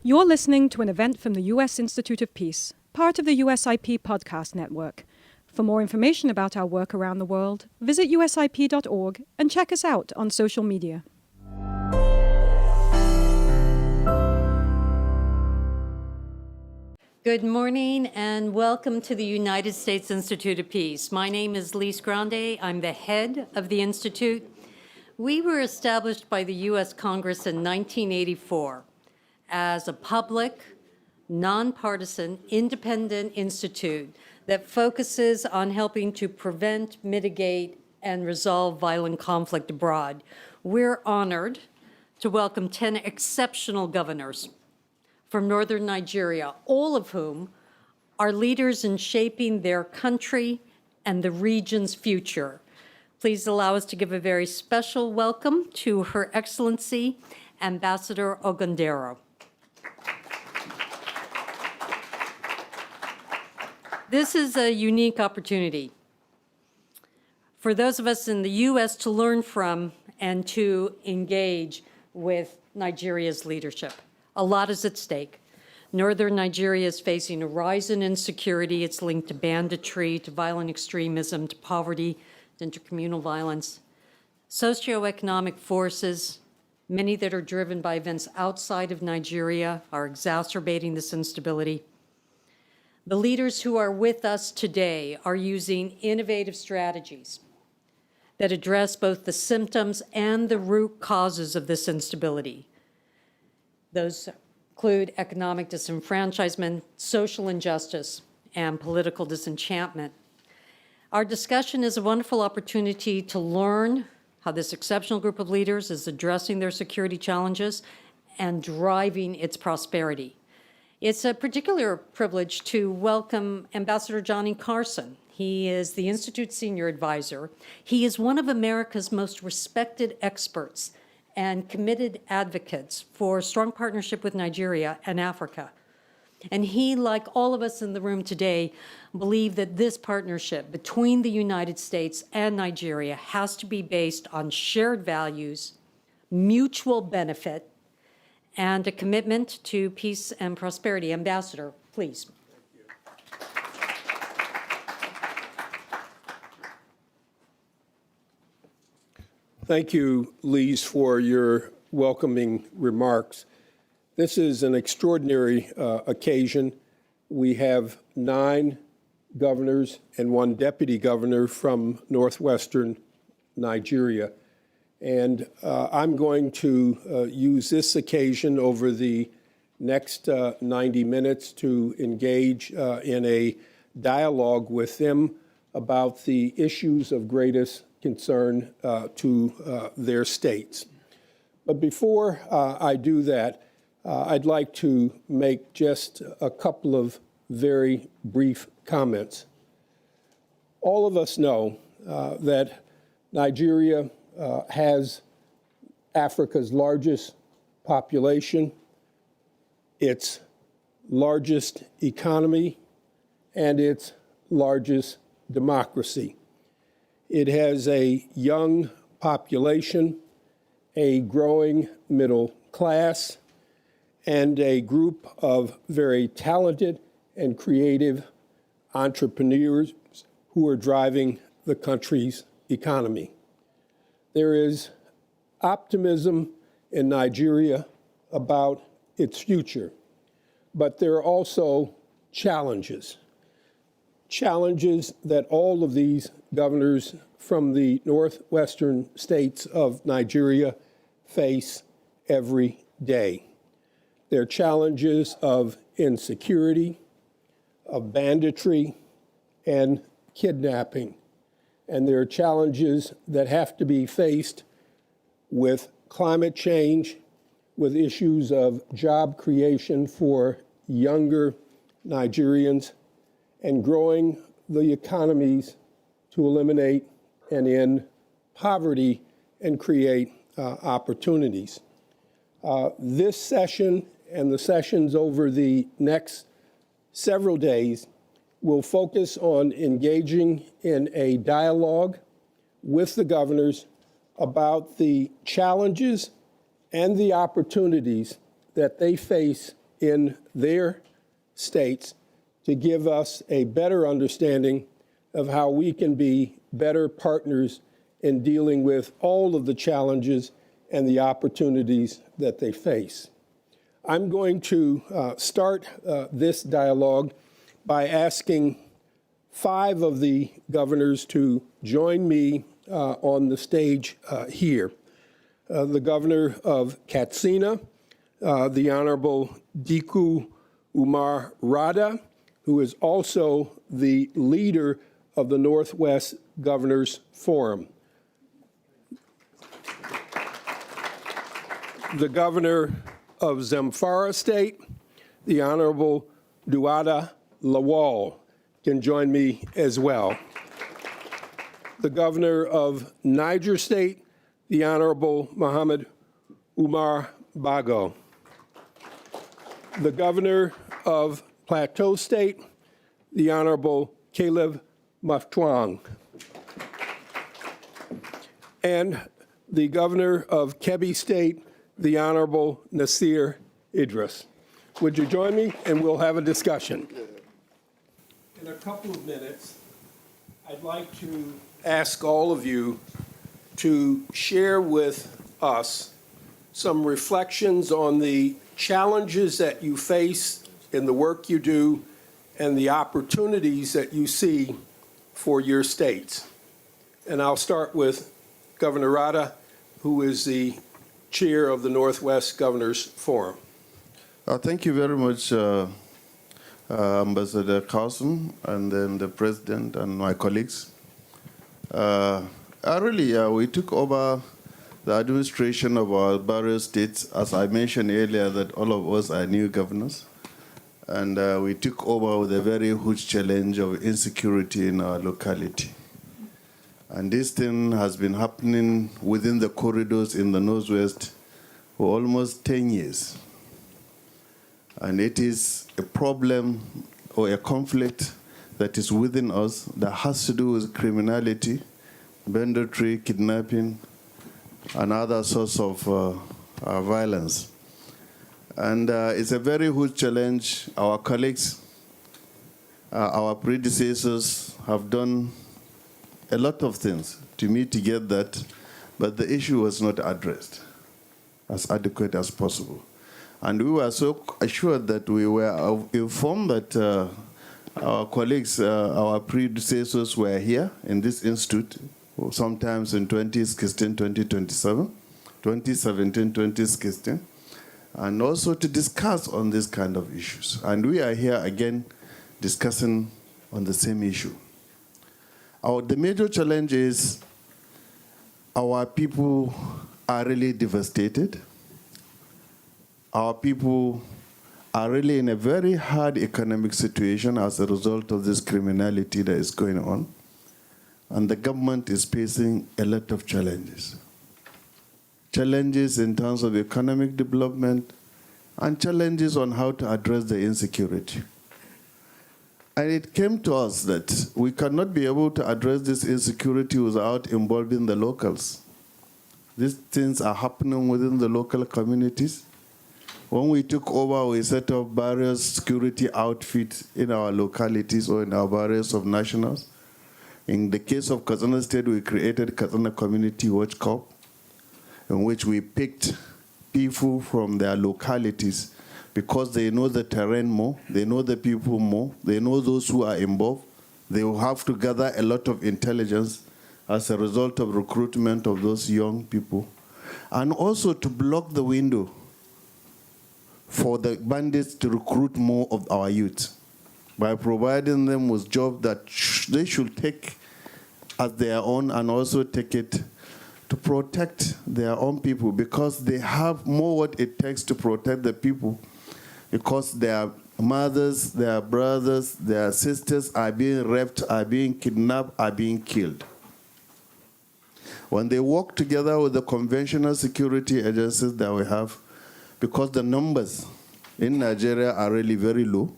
You're listening to an event from the U.S. Institute of Peace, part of the USIP podcast network. For more information about our work around the world, visit usip.org and check us out on social media. Good morning and welcome to the United States Institute of Peace. My name is Lise Grande. I'm the head of the Institute. We were established by the U.S. Congress in 1984 as a public, nonpartisan, independent institute that focuses on helping to prevent, mitigate, and resolve violent conflict abroad. We're honored to welcome 10 exceptional governors from northern Nigeria, all of whom are leaders in shaping their country and the region's future. Please allow us to give a very special welcome to Her Excellency, Ambassador Ogundero. This is a unique opportunity for those of us in the U.S. to learn from and to engage with Nigeria's leadership. A lot is at stake. Northern Nigeria is facing a rise in insecurity. It's linked to banditry, to violent extremism, to poverty, to intercommunal violence. Socioeconomic forces, many that are driven by events outside of Nigeria, are exacerbating this instability. The leaders who are with us today are using innovative strategies that address both the symptoms and the root causes of this instability. Those include economic disenfranchisement, social injustice, and political disenchantment. Our discussion is a wonderful opportunity to learn how this exceptional group of leaders is addressing their security challenges and driving its prosperity. It's a particular privilege to welcome Ambassador Johnnie Carson. He is the Institute's senior advisor. He is one of America's most respected experts and committed advocates for strong partnership with Nigeria and Africa. And he, like all of us in the room today, believe that this partnership between the United States and Nigeria has to be based on shared values, mutual benefit, and a commitment to peace and prosperity. Ambassador, please. Thank you, Lise, for your welcoming remarks. This is an extraordinary occasion. We have 9 governors and 1 deputy governor from northwestern Nigeria. And I'm going to use this occasion over the next 90 minutes to engage in a dialogue with them about the issues of greatest concern to their states. But before I do that, I'd like to make just a couple of very brief comments. All of us know that Nigeria has Africa's largest population, its largest economy, and its largest democracy. It has a young population, a growing middle class, and a group of very talented and creative entrepreneurs who are driving the country's economy. There is optimism in Nigeria about its future, but there are also challenges that all of these governors from the northwestern states of Nigeria face every day. There are challenges of insecurity, of banditry, and kidnapping. And there are challenges that have to be faced with climate change, with issues of job creation for younger Nigerians, and growing the economies to eliminate and end poverty and create opportunities. This session and the sessions over the next several days will focus on engaging in a dialogue with the governors about the challenges and the opportunities that they face in their states to give us a better understanding of how we can be better partners in dealing with all of the challenges and the opportunities that they face. I'm going to start this dialogue by asking 5 of the governors to join me on the stage here. The governor of Katsina, the Honorable Dikko Umar Radda, who is also the leader of the Northwest Governors Forum. The governor of Zamfara State, the Honorable Dauda Lawal, can join me as well. The governor of Niger State, the Honorable Mohammed Umar Bago. The governor of Plateau State, the Honorable Mutfwang. And the governor of Kebbi State, the Honorable Nasir Idris. Would you join me and we'll have a discussion? In a couple of minutes, I'd like to ask all of you to share with us some reflections on the challenges that you face in the work you do and the opportunities that you see for your states. And I'll start with Governor Radda, who is the chair of the Northwest Governors Forum. Thank you very much, Ambassador Carson, and then the president and my colleagues. We took over the administration of our various states. As I mentioned earlier, that all of us are new governors. And we took over with a very huge challenge of insecurity in our locality. And this thing has been happening within the corridors in the Northwest for almost 10 years. And it is a problem or a conflict that is within us that has to do with criminality, banditry, kidnapping, and other sorts of violence. And it's a very huge challenge. Our colleagues, our predecessors have done a lot of things to mitigate that, but the issue was not addressed as adequate as possible. And we were so assured that we were informed that our colleagues, our predecessors were here in this institute, sometimes in 2016, 2027, 2017, 2016, and also to discuss on this kind of issues. And we are here again discussing on the same issue. The major challenge is our people are really devastated. Our people are really in a very hard economic situation as a result of this criminality that is going on. And the government is facing a lot of challenges. Challenges in terms of economic development and challenges on how to address the insecurity. And it came to us that we cannot be able to address this insecurity without involving the locals. These things are happening within the local communities. When we took over, we set up various security outfits in our localities or in our various of nationals. In the case of Katsina State, we created Katsina Community Watch Corps, in which we picked people from their localities because they know the terrain more, they know the people more, they know those who are involved. They will have to gather a lot of intelligence as a result of recruitment of those young people, and also to block the window for the bandits to recruit more of our youth by providing them with jobs that they should take as their own and also take it to protect their own people, because they have more what it takes to protect the people, because their mothers, their brothers, their sisters are being raped, are being kidnapped, are being killed. When they work together with the conventional security agencies that we have, because the numbers in Nigeria are really very low,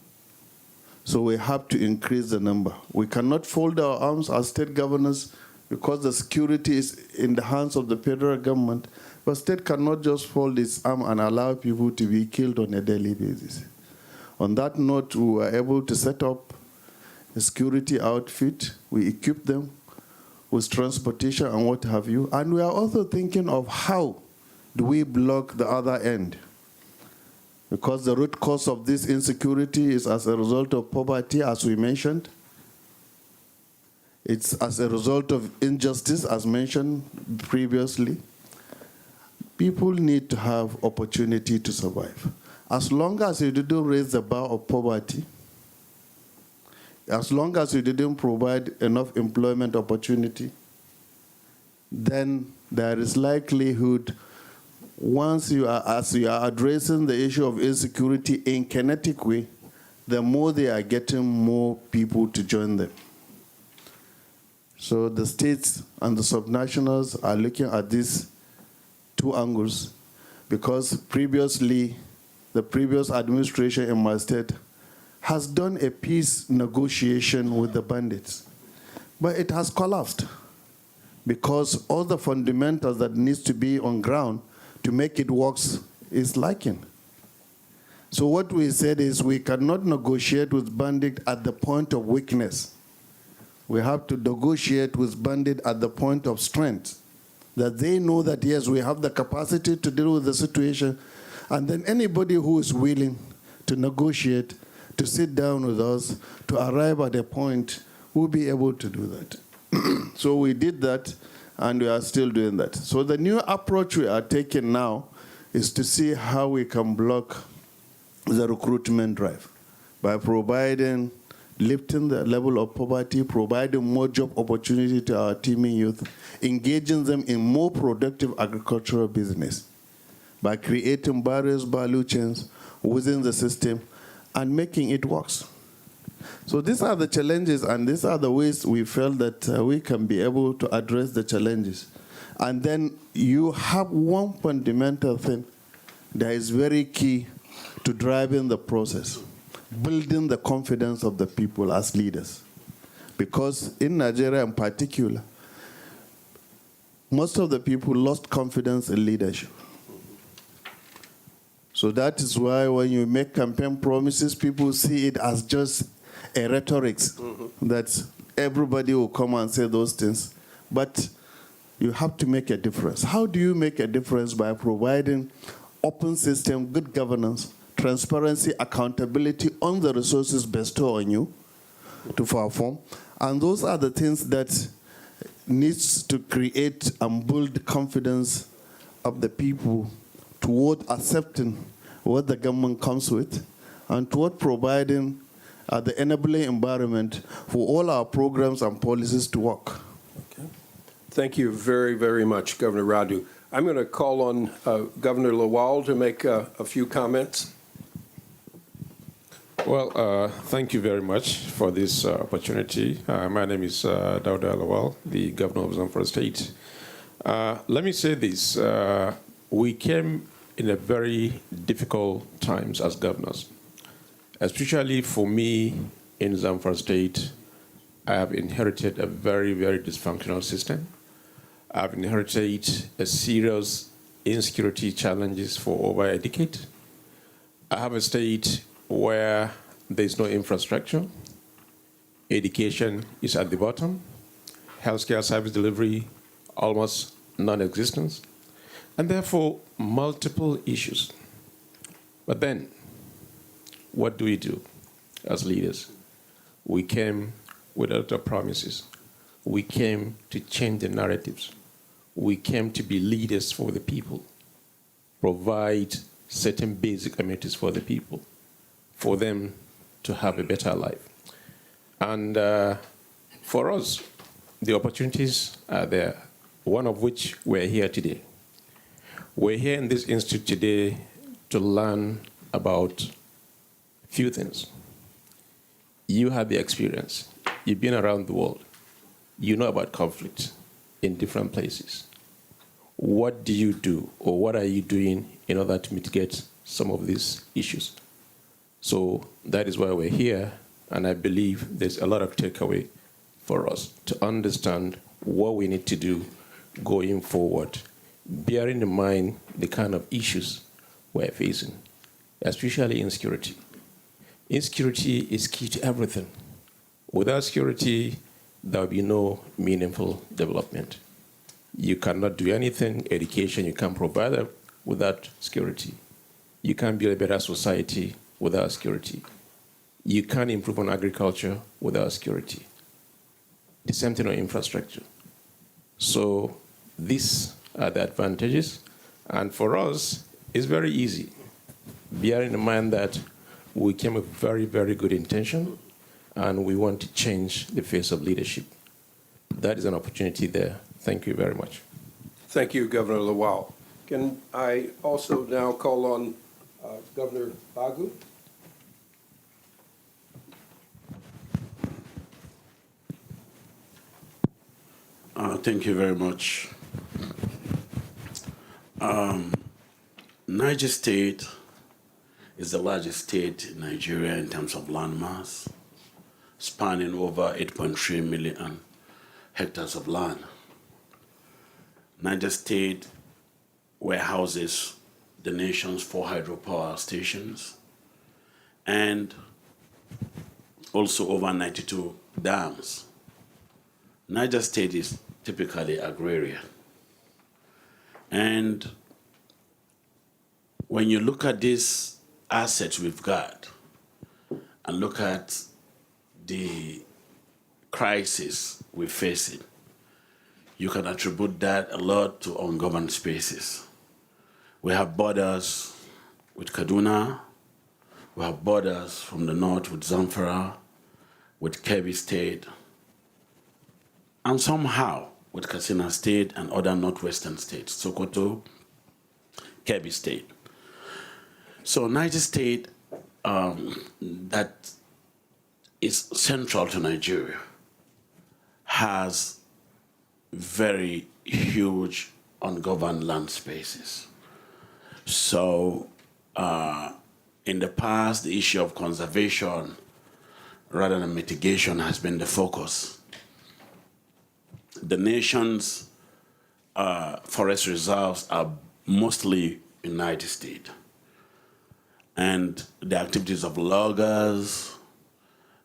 so we have to increase the number. We cannot fold our arms as state governors because the security is in the hands of the federal government, But state cannot just fold its arm and allow people to be killed on a daily basis. On that note, we were able to set up a security outfit. We equipped them with transportation and what have you. And we are also thinking of how do we block the other end. Because the root cause of this insecurity is as a result of poverty, as we mentioned. It's as a result of injustice, as mentioned previously. People need to have opportunity to survive. As long as you didn't raise the bar of poverty, as long as you didn't provide enough employment opportunity, then there is likelihood as you are addressing the issue of insecurity in kinetic way, the more they are getting more people to join them. So the states and the subnationals are looking at these two angles, because previously, the previous administration in my state has done a peace negotiation with the bandits, but it has collapsed because all the fundamentals that needs to be on ground to make it work is lacking. So what we said is we cannot negotiate with bandits at the point of weakness. We have to negotiate with bandits at the point of strength, that they know that, yes, we have the capacity to deal with the situation, and then anybody who is willing to negotiate, to sit down with us, to arrive at a point, will be able to do that. So we did that, and we are still doing that. So the new approach we are taking now is to see how we can block the recruitment drive by lifting the level of poverty, providing more job opportunity to our teeming youth, engaging them in more productive agricultural business by creating various value chains within the system and making it work. So these are the challenges, and these are the ways we felt that we can be able to address the challenges. And then you have one fundamental thing that is very key to driving the process: building the confidence of the people as leaders. Because in Nigeria in particular, most of the people lost confidence in leadership. So that is why when you make campaign promises, people see it as just a rhetoric, that everybody will come and say those things. But you have to make a difference. How do you make a difference? By providing open system, good governance, transparency, accountability on the resources bestowed on you to perform. And those are the things that needs to create and build confidence of the people toward accepting what the government comes with and toward providing the enabling environment for all our programs and policies to work. Okay. Thank you very, very much, Governor Radda. I'm going to call on Governor Lawal to make a few comments. Well, thank you very much for this opportunity. My name is Dauda Lawal, the governor of Zamfara State. Let me say this. We came in a very difficult times as governors, especially for me in Zamfara State. I have inherited a very, very dysfunctional system. I've inherited a serious insecurity challenges for over a decade. I have a state where there's no infrastructure, education is at the bottom, healthcare service delivery almost non-existent, and therefore multiple issues. But then, what do we do as leaders? We came with a lot of promises. We came to change the narratives. We came to be leaders for the people, provide certain basic amenities for the people, for them to have a better life. And for us, the opportunities are there, one of which we're here today. We're here in this institute today to learn about a few things. You have the experience. You've been around the world. You know about conflict in different places. What do you do, or what are you doing in order to mitigate some of these issues? So that is why we're here, and I believe there's a lot of takeaway for us to understand what we need to do going forward bearing in mind the kind of issues we're facing, especially insecurity. Insecurity is key to everything. Without security, there will be no meaningful development. You cannot do anything, education, you can't provide that without security. You can't build a better society without security. You can't improve on agriculture without security. The same thing on infrastructure. So these are the advantages. And for us, it's very easy, bearing in mind that we came with very, very good intention, and we want to change the face of leadership. That is an opportunity there. Thank you very much. Thank you, Governor Lawal. Can I also now call on Governor Bago? Thank you very much. Niger State is the largest state in Nigeria in terms of land mass, spanning over 8.3 million hectares of land. Niger State warehouses the nation's 4 hydropower stations and also over 92 dams. Niger State is typically agrarian. And when you look at these assets we've got and look at the crisis we're facing, you can attribute that a lot to ungoverned spaces. We have borders with Kaduna, we have borders from the north with Zamfara, with Kebbi State, and somehow with Katsina State and other northwestern states, Sokoto, Kebbi State. So Niger State, that is central to Nigeria, has very huge ungoverned land spaces. So in the past, the issue of conservation rather than mitigation has been the focus. The nation's forest reserves are mostly in United States. And the activities of loggers,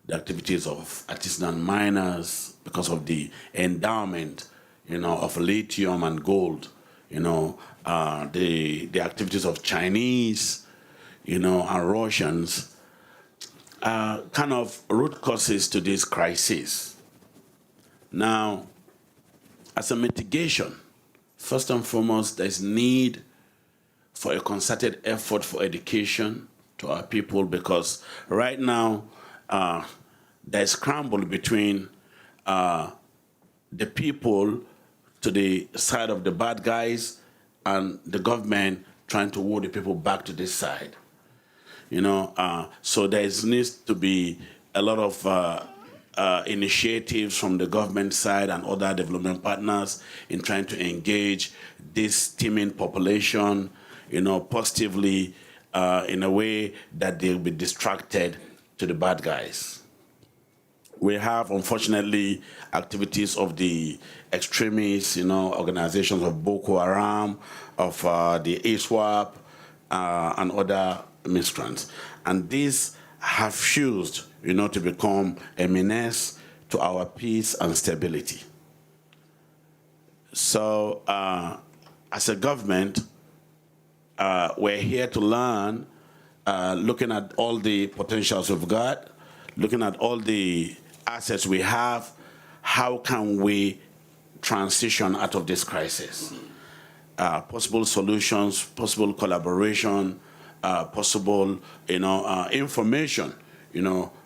the activities of artisanal miners, because of the endowment, of lithium and gold, the activities of Chinese, and Russians, are kind of root causes to this crisis. Now, as a mitigation, first and foremost, there's need for a concerted effort for education to our people, because right now there's scramble between the people to the side of the bad guys and the government trying to woo the people back to this side. So there needs to be a lot of initiatives from the government side and other development partners in trying to engage this teeming population, positively in a way that they'll be distracted to the bad guys. We have, unfortunately, activities of the extremists, organizations of Boko Haram, of the USIP, and other miscreants. And these have fused, to become a menace to our peace and stability. So, as a government, we're here to learn, looking at all the potentials we've got, looking at all the assets we have, how can we transition out of this crisis? Possible solutions, possible collaboration, possible, information,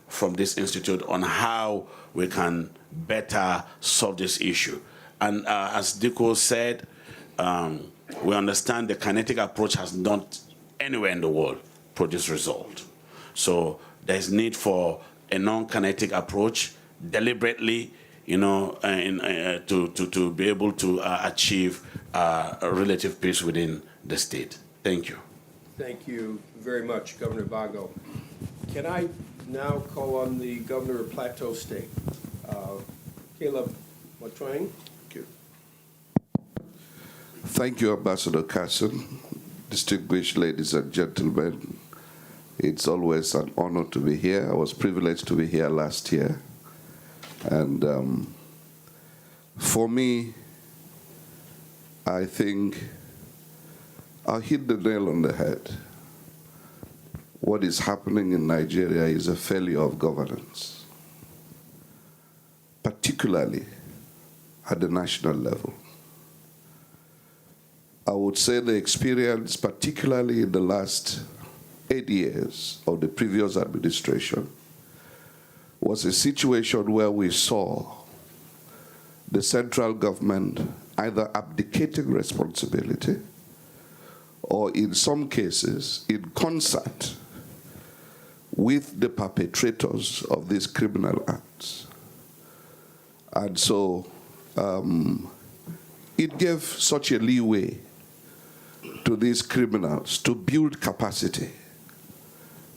from this institute on how we can better solve this issue. And as Dikko said, we understand the kinetic approach has not anywhere in the world produced result. So there's need for a non-kinetic approach deliberately, to be able to achieve a relative peace within the state. Thank you. Thank you very much, Governor Bago. Can I now call on the Governor of Plateau State, Caleb Mutfwang? Thank you, Ambassador Carson. Distinguished ladies and gentlemen, it's always an honor to be here. I was privileged to be here last year. And for me, I think I hit the nail on the head. What is happening in Nigeria is a failure of governance, particularly at the national level. I would say the experience, particularly in the last 8 years of the previous administration, was a situation where we saw the central government either abdicating responsibility or in some cases in concert with the perpetrators of these criminal acts. And so it gave such a leeway to these criminals to build capacity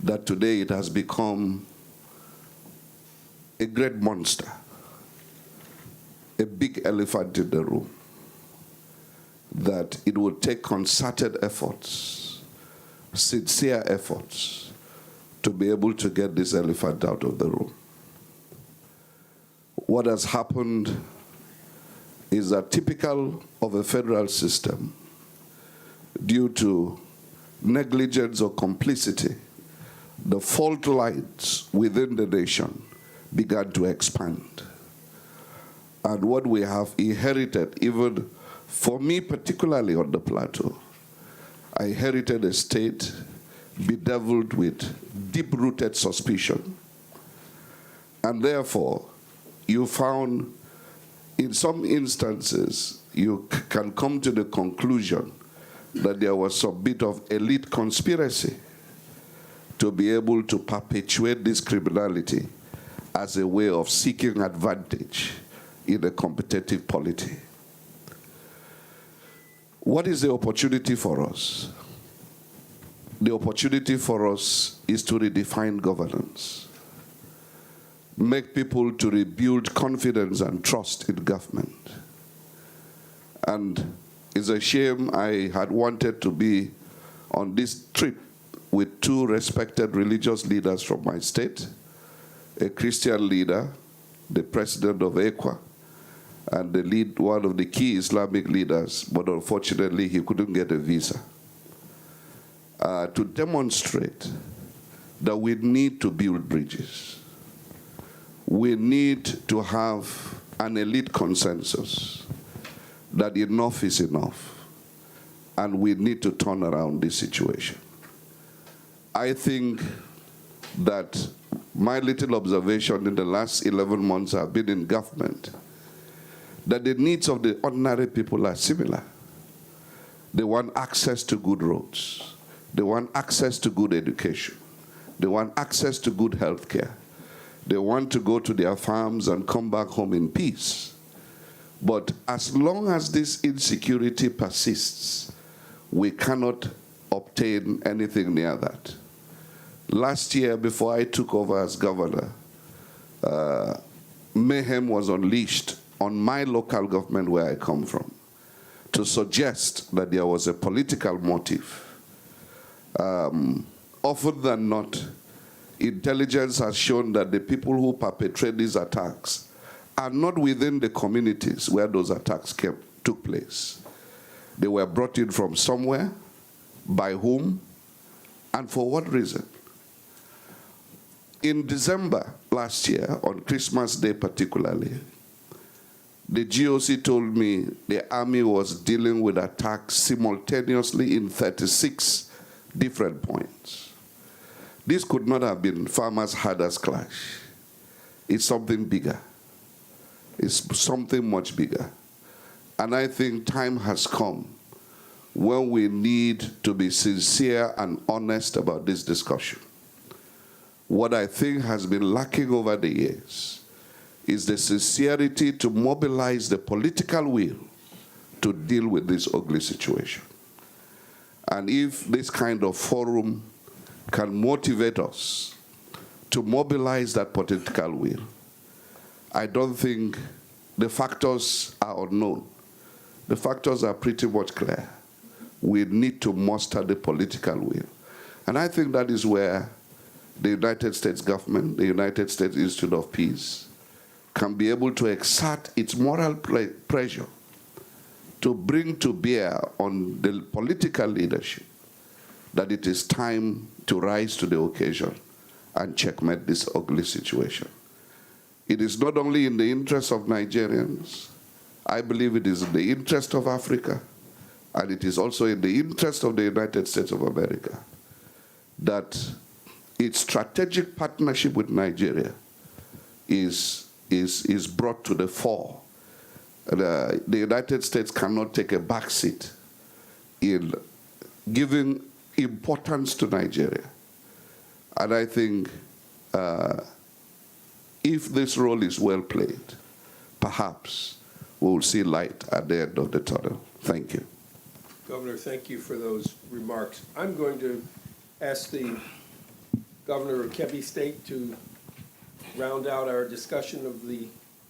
that today it has become a great monster, a big elephant in the room, that it will take concerted efforts, sincere efforts, to be able to get this elephant out of the room. What has happened is that typical of a federal system, due to negligence or complicity, the fault lines within the nation began to expand. And what we have inherited, even for me particularly on the Plateau, I inherited a state bedeviled with deep-rooted suspicion. And therefore, you found in some instances, you can come to the conclusion that there was some bit of elite conspiracy to be able to perpetuate this criminality as a way of seeking advantage in a competitive polity. What is the opportunity for us? The opportunity for us is to redefine governance, make people to rebuild confidence and trust in government. And it's a shame I had wanted to be on this trip with two respected religious leaders from my state, a Christian leader, the president of ECWA, and one of the key Islamic leaders, but unfortunately he couldn't get a visa, to demonstrate that we need to build bridges. We need to have an elite consensus that enough is enough, and we need to turn around this situation. I think that my little observation in the last 11 months I've been in government, that the needs of the ordinary people are similar. They want access to good roads. They want access to good education. They want access to good health care. They want to go to their farms and come back home in peace. But as long as this insecurity persists, we cannot obtain anything near that. Last year, before I took over as governor, mayhem was unleashed on my local government where I come from to suggest that there was a political motive. Often than not, intelligence has shown that the people who perpetrate these attacks are not within the communities where those attacks took place. They were brought in from somewhere, by whom, and for what reason. In December last year, on Christmas Day particularly, the GOC told me the army was dealing with attacks simultaneously in 36 different points. This could not have been farmers-herders clash. It's something bigger. It's something much bigger. And I think time has come when we need to be sincere and honest about this discussion. What I think has been lacking over the years is the sincerity to mobilize the political will to deal with this ugly situation. And if this kind of forum can motivate us to mobilize that political will, I don't think the factors are unknown. The factors are pretty much clear. We need to muster the political will. And I think that is where the United States government, the United States Institute of Peace, can be able to exert its moral pressure to bring to bear on the political leadership that it is time to rise to the occasion and checkmate this ugly situation. It is not only in the interest of Nigerians, I believe it is in the interest of Africa, and it is also in the interest of the United States of America that its strategic partnership with Nigeria is brought to the fore. The United States cannot take a backseat in giving importance to Nigeria. And I think if this role is well played, perhaps we will see light at the end of the tunnel. Thank you. Governor, thank you for those remarks. I'm going to ask the Governor of Kebbi State to round out our discussion of the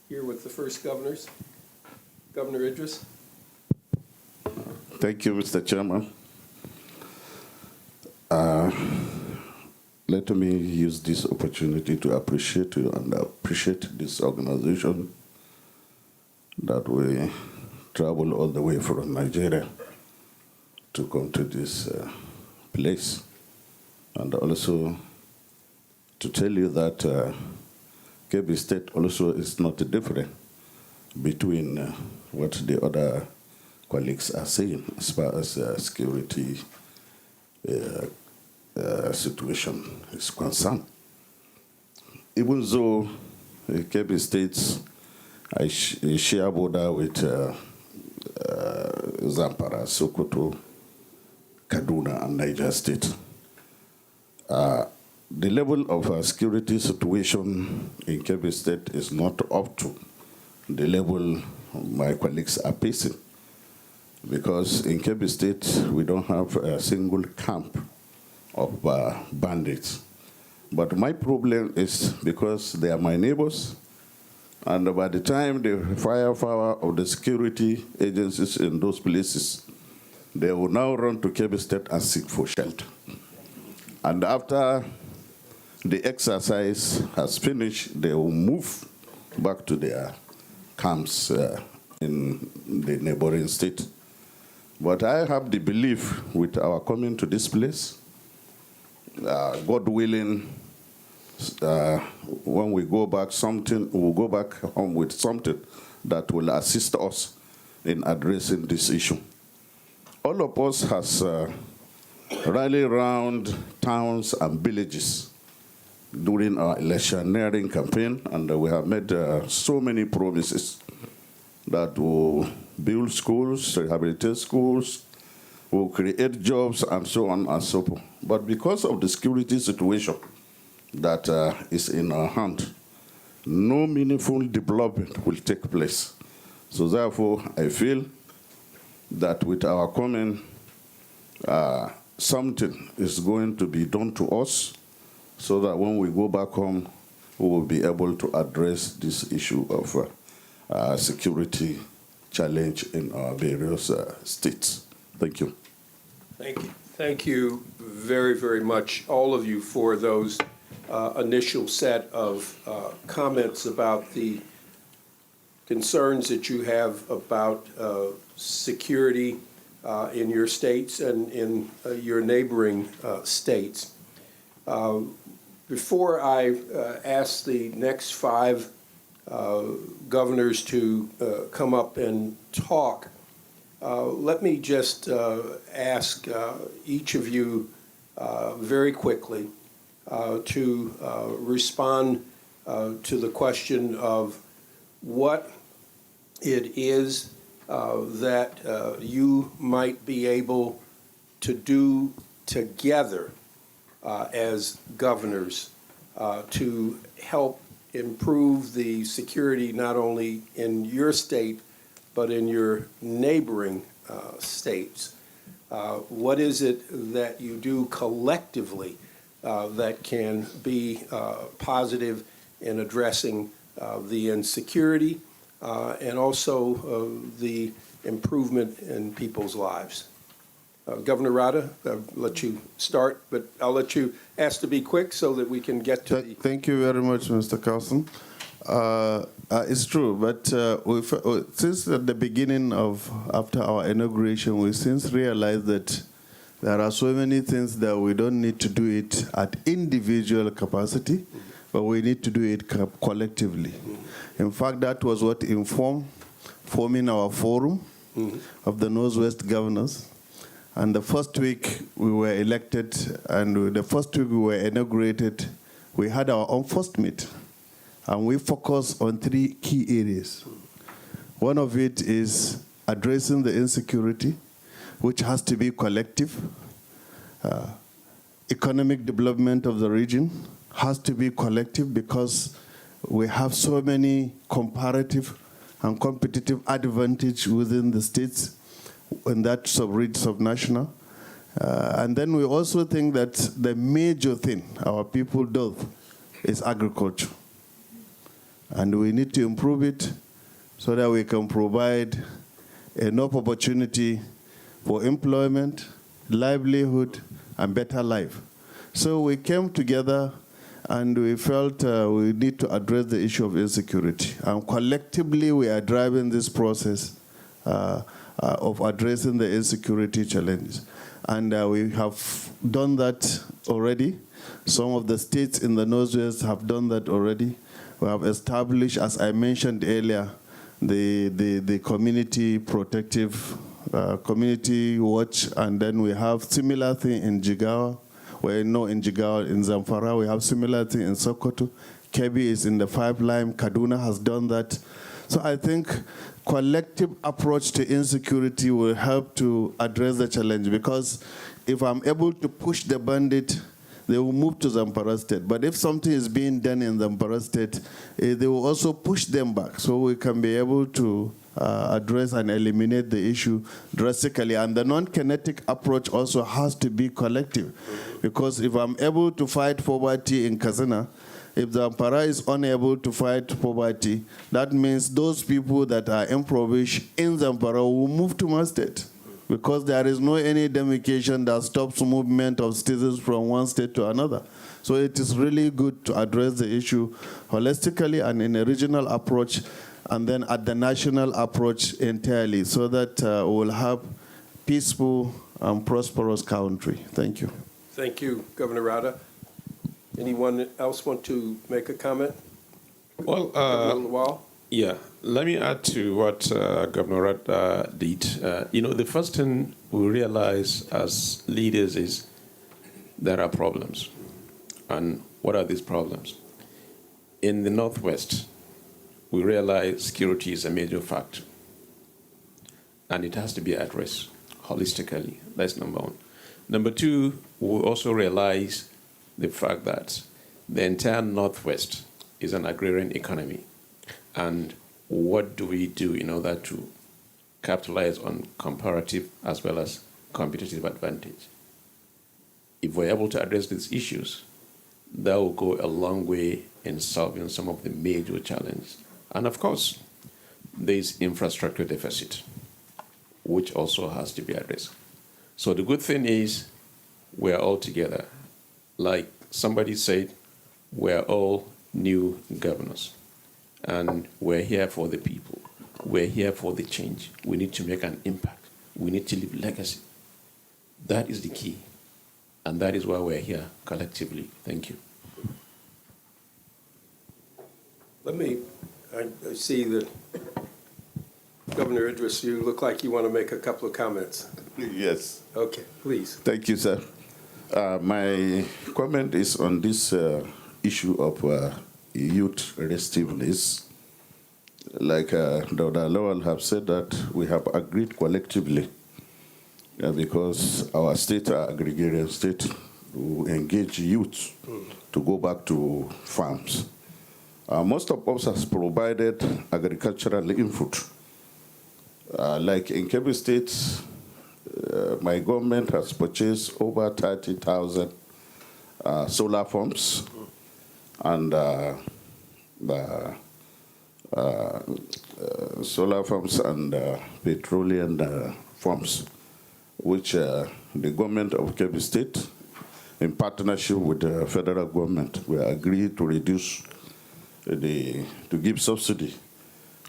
year with the first governors. Governor Idris. Thank you, Mr. Chairman. Let me use this opportunity to appreciate you and appreciate this organization that we travel all the way from Nigeria to come to this place. And also to tell you that Kebbi State also is not different between what the other colleagues are saying as far as security situation is concerned. Even though Kebbi State I share border with Zamfara, Sokoto, Kaduna, and Niger State. The level of security situation in Kebbi State is not up to the level my colleagues are facing, because in Kebbi State we don't have a single camp of bandits. But my problem is because they are my neighbors, and by the time the firepower of the security agencies in those places, they will now run to Kebbi State and seek for shelter. And after the exercise has finished, they will move back to their camps in the neighboring state. But I have the belief with our coming to this place, God willing, when we go back, we'll go back home with something that will assist us in addressing this issue. All of us has rallied around towns and villages during our electioneering campaign, and we have made so many promises that will build schools, rehabilitate schools, will create jobs, and so on and so forth. But because of the security situation that is in our hand, no meaningful development will take place. So therefore, I feel that with our coming, something is going to be done to us so that when we go back home, we will be able to address this issue of security challenge in our various states. Thank you. Thank you. Thank you very, very much, all of you, for those initial set of comments about the concerns that you have about security in your states and in your neighboring states. Before I ask the next five governors to come up and talk, let me just ask each of you very quickly to respond to the question of what it is that you might be able to do together as governors to help improve the security not only in your state but in your neighboring states. What is it that you do collectively that can be positive in addressing the insecurity and also the improvement in people's lives. Governor Radda, I'll let you start, but I'll let you ask to be quick so that we can get to the... Thank you very much, Mr. Carson. It's true, but since at the beginning after our inauguration, we since realized that there are so many things that we don't need to do it at individual capacity, but we need to do it collectively. In fact, that was what informed forming our forum of the Northwest governors. And the first week we were elected, and the first week we were inaugurated, we had our own first meet. And we focused on 3 key areas. One of it is addressing the insecurity, which has to be collective. Economic development of the region has to be collective because we have so many comparative and competitive advantage within the states in that subnational. And then we also think that the major thing our people do is agriculture. And we need to improve it so that we can provide enough opportunity for employment, livelihood, and better life. So we came together and we felt we need to address the issue of insecurity. And collectively we are driving this process of addressing the insecurity challenges. And we have done that already. Some of the states in the Northwest have done that already. We have established, as I mentioned earlier, the community protective, community watch, and then we have similar thing in Jigawa. In Jigawa, in Zamfara, we have similar thing in Sokoto. Kebbi is in the pipeline. Kaduna has done that. So I think collective approach to insecurity will help to address the challenge, because if I'm able to push the bandit, they will move to Zamfara State. But if something is being done in Zamfara State, they will also push them back. So we can be able to address and eliminate the issue drastically. And the non-kinetic approach also has to be collective. Because if I'm able to fight poverty in Katsina, if Zamfara is unable to fight poverty, that means those people that are impoverished in Zamfara will move to my state. Because there is no any demarcation that stops movement of citizens from one state to another. So it is really good to address the issue holistically and in a regional approach, and then at the national approach entirely, so that we'll have peaceful and prosperous country. Thank you. Thank you, Governor Radda. Anyone else want to make a comment? Well, Lawal? yeah, let me add to what Governor Radda did. The first thing we realize as leaders is there are problems. And what are these problems? In the Northwest, we realize security is a major factor. And it has to be addressed holistically. That's number one. Number two, we also realize the fact that the entire Northwest is an agrarian economy. And what do we do in order to capitalize on comparative as well as competitive advantage? If we're able to address these issues, that will go a long way in solving some of the major challenges. And of course, there's infrastructure deficit, which also has to be addressed. So the good thing is we're all together. Like somebody said, we're all new governors. And we're here for the people. We're here for the change. We need to make an impact. We need to leave legacy. That is the key. And that is why we're here collectively. Thank you. I see that Governor Idris, you look like you want to make a couple of comments. Yes. Okay, please. Thank you, sir. My comment is on this issue of youth restiveness. Like Dauda Lawal have said that we have agreed collectively because our state are agrarian state to engage youth to go back to farms. Most of us has provided agricultural input. Like in Kebbi State, my government has purchased over 30,000 solar farms and solar farms and petroleum farms, which the government of Kebbi State, in partnership with the federal government, we agreed to reduce to give subsidy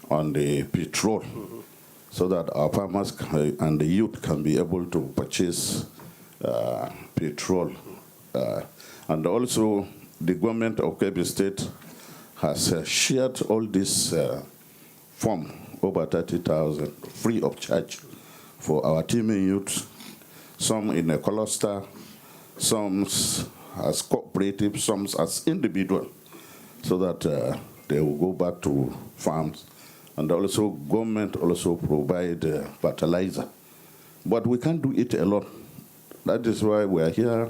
on the petrol, so that our farmers and the youth can be able to purchase petrol. And also, the government of Kebbi State has shared all this form, over 30,000, free of charge for our teaming youth, some in a cluster, some as cooperative, some as individual, so that they will go back to farms. And also, government also provide fertilizer. But we can't do it alone. That is why we are here,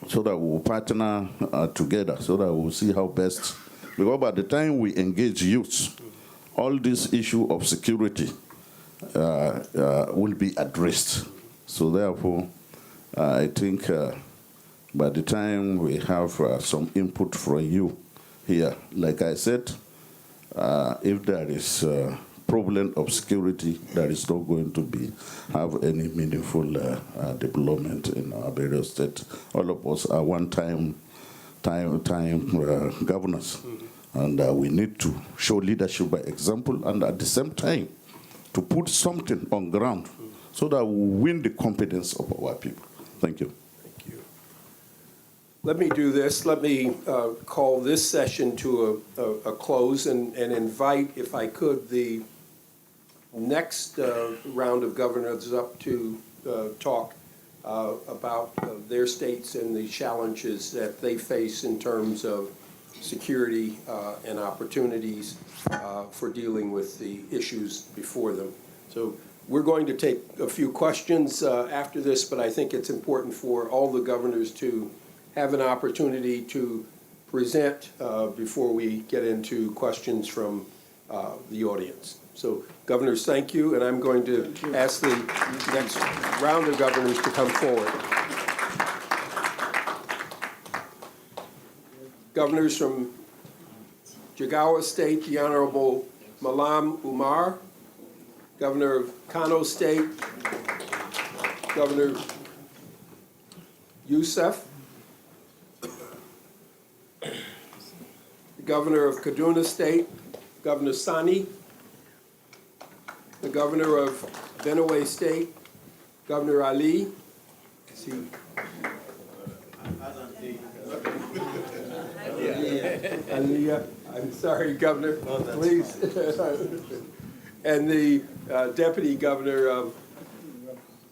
so that we'll partner together, so that we'll see how best. Because by the time we engage youth, all this issue of security will be addressed. So therefore, I think by the time we have some input from you here, like I said, if there is a problem of security, there is not going to have any meaningful development in our various states. All of us are one-time governors, and we need to show leadership by example, and at the same time, to put something on ground so that we win the confidence of our people. Thank you. Thank you. Let me do this. Let me call this session to a close and invite, if I could, the next round of governors up to talk about their states and the challenges that they face in terms of security and opportunities for dealing with the issues before them. So we're going to take a few questions after this, but I think it's important for all the governors to have an opportunity to present before we get into questions from the audience. So, governors, thank you, and I'm going to ask the next round of governors to come forward. Governors from Jigawa State, the Honorable Mallam Umar, Governor of Kano State, Governor Yusuf, the Governor of Kaduna State, Governor Sani, the Governor of Benue State, Governor Ali. Alia, I'm sorry, Governor, please. And the Deputy Governor of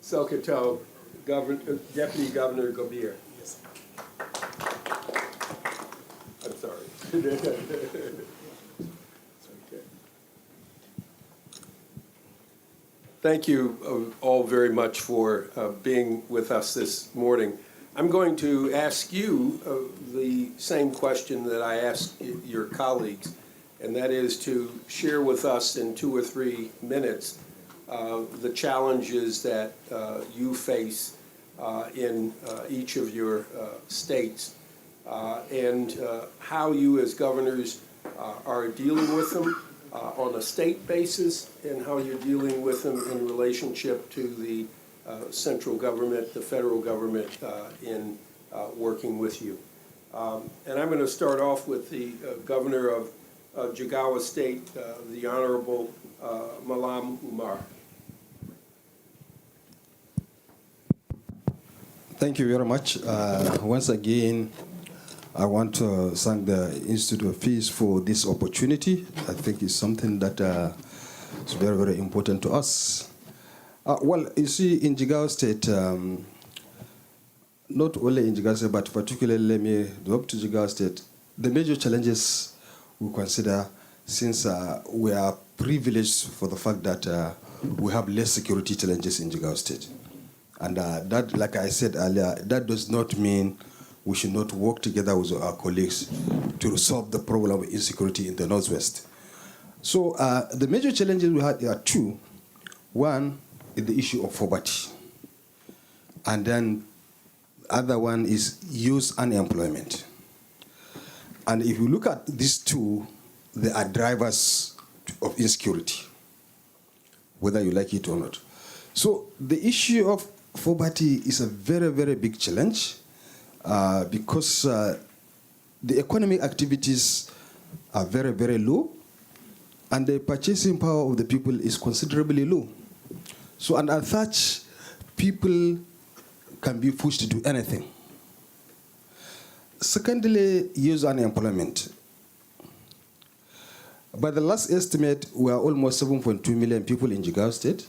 Sokoto, Deputy Governor Kabir. Yes. I'm sorry. Thank you all very much for being with us this morning. I'm going to ask you the same question that I asked your colleagues, and that is to share with us in 2 or 3 minutes the challenges that you face in each of your states and how you as governors are dealing with them on a state basis, and how you're dealing with them in relationship to the central government, the federal government, in working with you. And I'm going to start off with the governor of Jigawa State, the Honorable Mallam Umar. Thank you very much. Once again, I want to thank the Institute of Peace for this opportunity. I think it's something that is very, very important to us. Well, you see, in Jigawa State, not only in Jigawa State, but particularly, let me go up to Jigawa State, the major challenges we consider, since we are privileged for the fact that we have less security challenges in Jigawa State. And that, like I said earlier, that does not mean we should not work together with our colleagues to solve the problem of insecurity in the Northwest. So the major challenges we had are 2. One is the issue of poverty. And then other one is youth unemployment. And if you look at these 2, they are drivers of insecurity, whether you like it or not. So the issue of poverty is a very, very big challenge because the economic activities are very, very low, and the purchasing power of the people is considerably low. So, and as such, people can be pushed to do anything. Secondly, youth unemployment. By the last estimate, we are almost 7.2 million people in Jigawa State.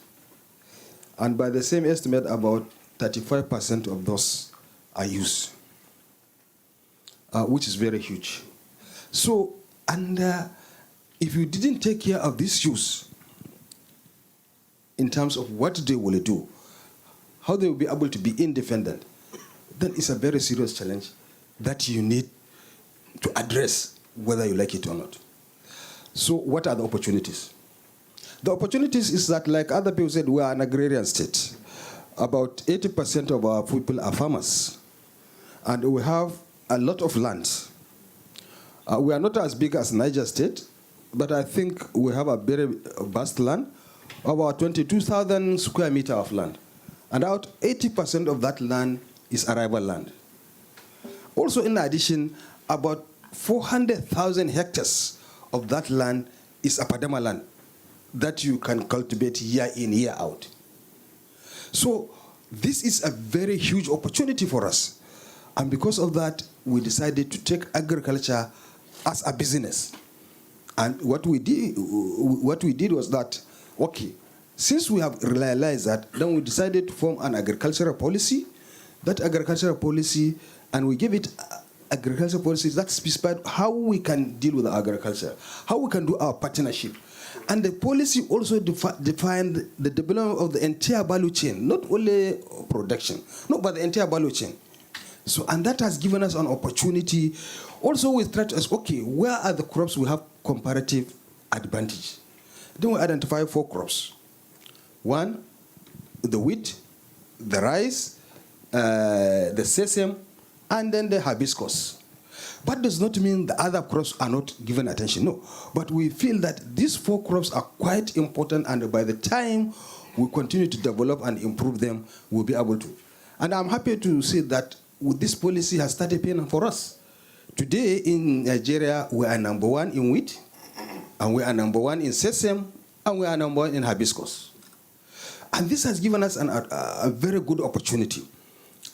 And by the same estimate, about 35% of those are youth, which is very huge. So, and if you didn't take care of these youth in terms of what they will do, how they will be able to be independent, then it's a very serious challenge that you need to address, whether you like it or not. So what are the opportunities? The opportunities is that, like other people said, we are an agrarian state. About 80% of our people are farmers. And we have a lot of land. We are not as big as Niger State, but I think we have a very vast land, about 22,000 square meters of land. And about 80% of that land is arable land. Also, in addition, about 400,000 hectares of that land is apadama land that you can cultivate year in, year out. So this is a very huge opportunity for us. And because of that, we decided to take agriculture as a business. And what we did was that, okay, since we have realized that, then we decided to form an agricultural policy. That agricultural policy, and we give it agricultural policies that specify how we can deal with agriculture, how we can do our partnership. And the policy also defined the development of the entire value chain, not only production, no, but the entire value chain. So, and that has given us an opportunity. Also, we try to ask, okay, where are the crops we have comparative advantage? Then we identify 4 crops. 1, the wheat, the rice, the sesame, and then the hibiscus. But does not mean the other crops are not given attention, no. But we feel that these 4 crops are quite important, and by the time we continue to develop and improve them, we'll be able to. And I'm happy to say that this policy has started paying for us. Today in Nigeria, we are number 1 in wheat, and we are number 1 in sesame, and we are number 1 in hibiscus. And this has given us a very good opportunity.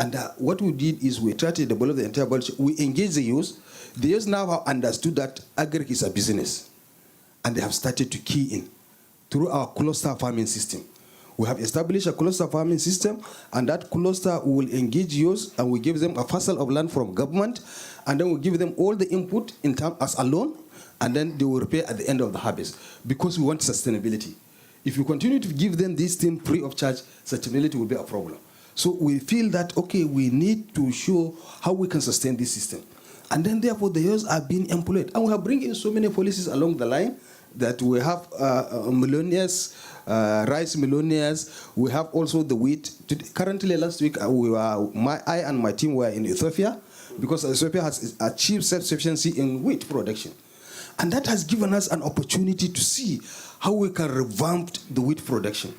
And what we did is we tried to develop the entire budget. We engaged the youth. The youth now have understood that agri is a business. And they have started to key in through our cluster farming system. We have established a cluster farming system, and that cluster will engage youth, and we give them a parcel of land from government, and then we give them all the input in terms as a loan, and then they will repay at the end of the harvest, because we want sustainability. If you continue to give them this thing free of charge, sustainability will be a problem. So we feel that, okay, we need to show how we can sustain this system. And then therefore the youth are being employed. And we have bring in so many policies along the line that we have millionaires, rice millionaires. We have also the wheat. Currently, last week, I and my team were in Ethiopia, because Ethiopia has achieved self-sufficiency in wheat production. And that has given us an opportunity to see how we can revamp the wheat production.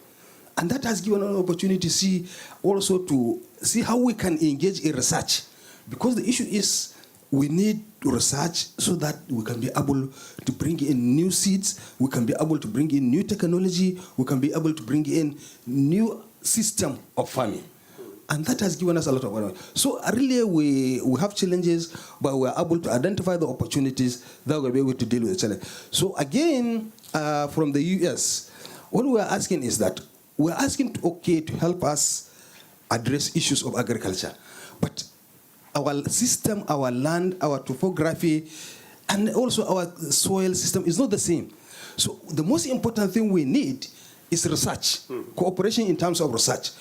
And that has given us an opportunity to see how we can engage in research. Because the issue is we need to research so that we can be able to bring in new seeds, we can be able to bring in new technology, we can be able to bring in new system of farming. And that has given us a lot of money. So really we have challenges, but we are able to identify the opportunities that we'll be able to deal with the challenge. So again, from the US, what we are asking is that we're asking to help us address issues of agriculture. But our system, our land, our topography, and also our soil system is not the same. So the most important thing we need is research, cooperation in terms of research.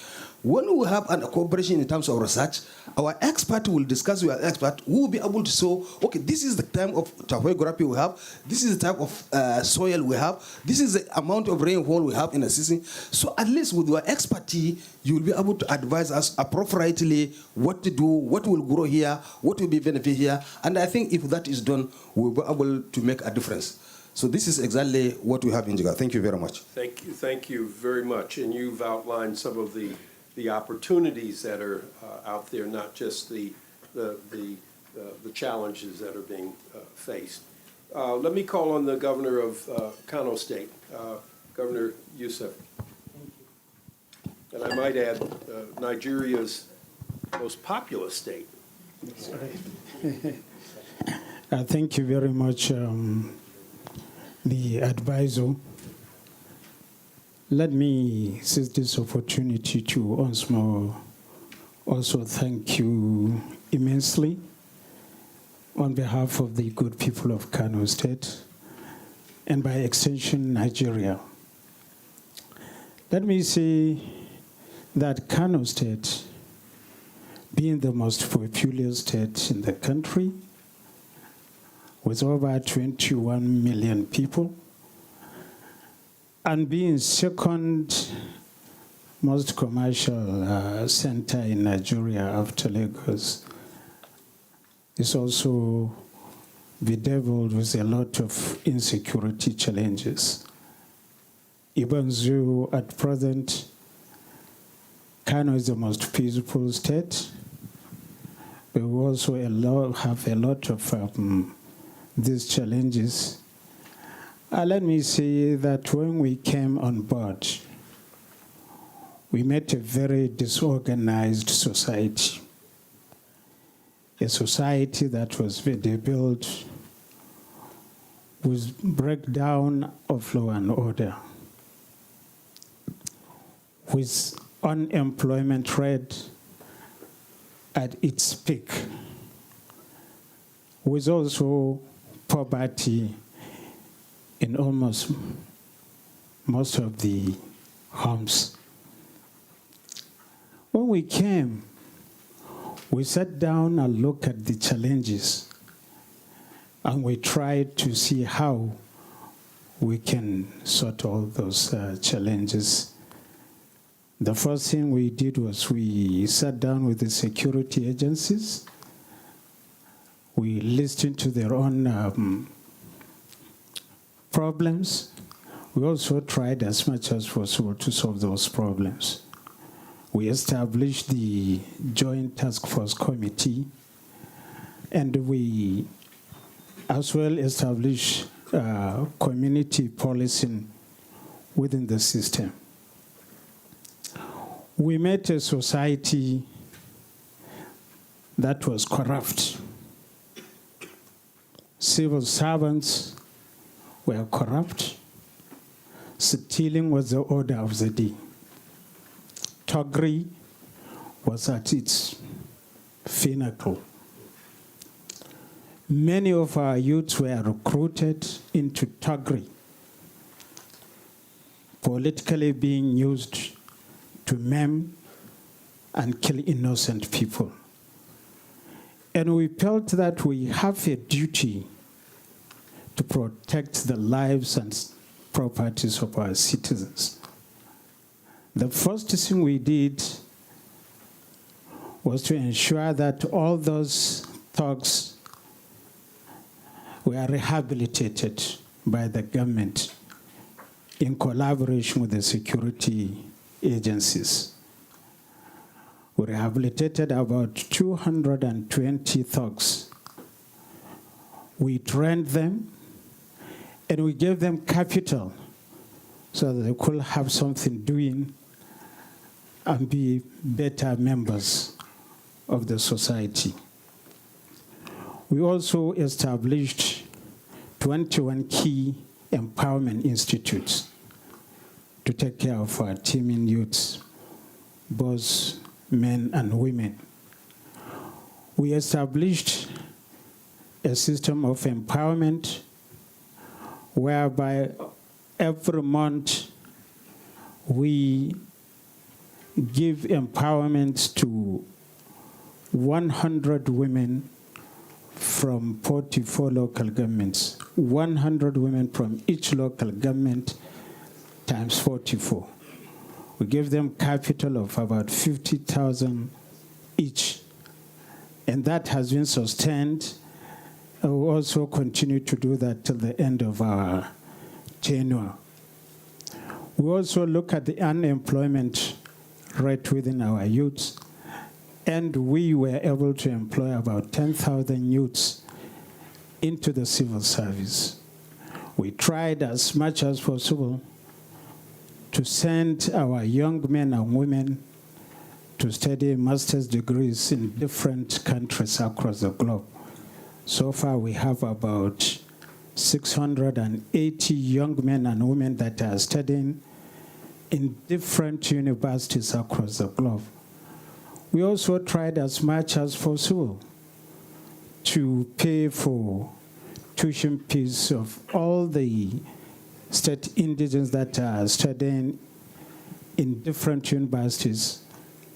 When we have a cooperation in terms of research, our expert will discuss with our expert who will be able to show, okay, this is the type of topography we have, this is the type of soil we have, this is the amount of rainfall we have in the season. So at least with your expertise, you will be able to advise us appropriately what to do, what will grow here, what will be benefit here. And I think if that is done, we'll be able to make a difference. So this is exactly what we have in Jigawa. Thank you very much. Thank you very much. And you've outlined some of the opportunities that are out there, not just the challenges that are being faced. Let me call on the governor of Kano State, Governor Yusuf. And I might add, Nigeria's most populous state. Thank you very much, the advisor. Let me seize this opportunity to once more also thank you immensely on behalf of the good people of Kano State and by extension Nigeria. Let me say that Kano State, being the most populous state in the country, with over 21 million people, and being second most commercial center in Nigeria after Lagos, is also bedeviled with a lot of insecurity challenges. Even though at present, Kano is the most peaceful state, but we also have a lot of these challenges. Let me say that when we came on board, we met a very disorganized society, a society that was built with breakdown of law and order, with unemployment rate at its peak, with also poverty in almost most of the homes. When we came, we sat down and looked at the challenges, and we tried to see how we can sort all those challenges. The first thing we did was we sat down with the security agencies. We listened to their own problems. We also tried as much as possible to solve those problems. We established the Joint Task Force Committee, and we as well established community policing within the system. We met a society that was corrupt. Civil servants were corrupt. Stealing was the order of the day. Thuggery was at its pinnacle. Many of our youths were recruited into thuggery, politically being used to maim and kill innocent people. And we felt that we have a duty to protect the lives and properties of our citizens. The first thing we did was to ensure that all those thugs were rehabilitated by the government in collaboration with the security agencies. We rehabilitated about 220 thugs. We trained them, and we gave them capital so that they could have something doing and be better members of the society. We also established 21 key empowerment institutes to take care of our teeming youths, both men and women. We established a system of empowerment whereby every month we give empowerment to 100 women from 44 local governments, 100 women from each local government times 44. We give them capital of about 50,000 each. And that has been sustained and we will also continue to do that till the end of our tenure. We also look at the unemployment rate within our youths, and we were able to employ about 10,000 youths into the civil service. We tried as much as possible to send our young men and women to study master's degrees in different countries across the globe. So far, we have about 680 young men and women that are studying in different universities across the globe. We also tried as much as possible to pay for tuition fees of all the state indigents that are studying in different universities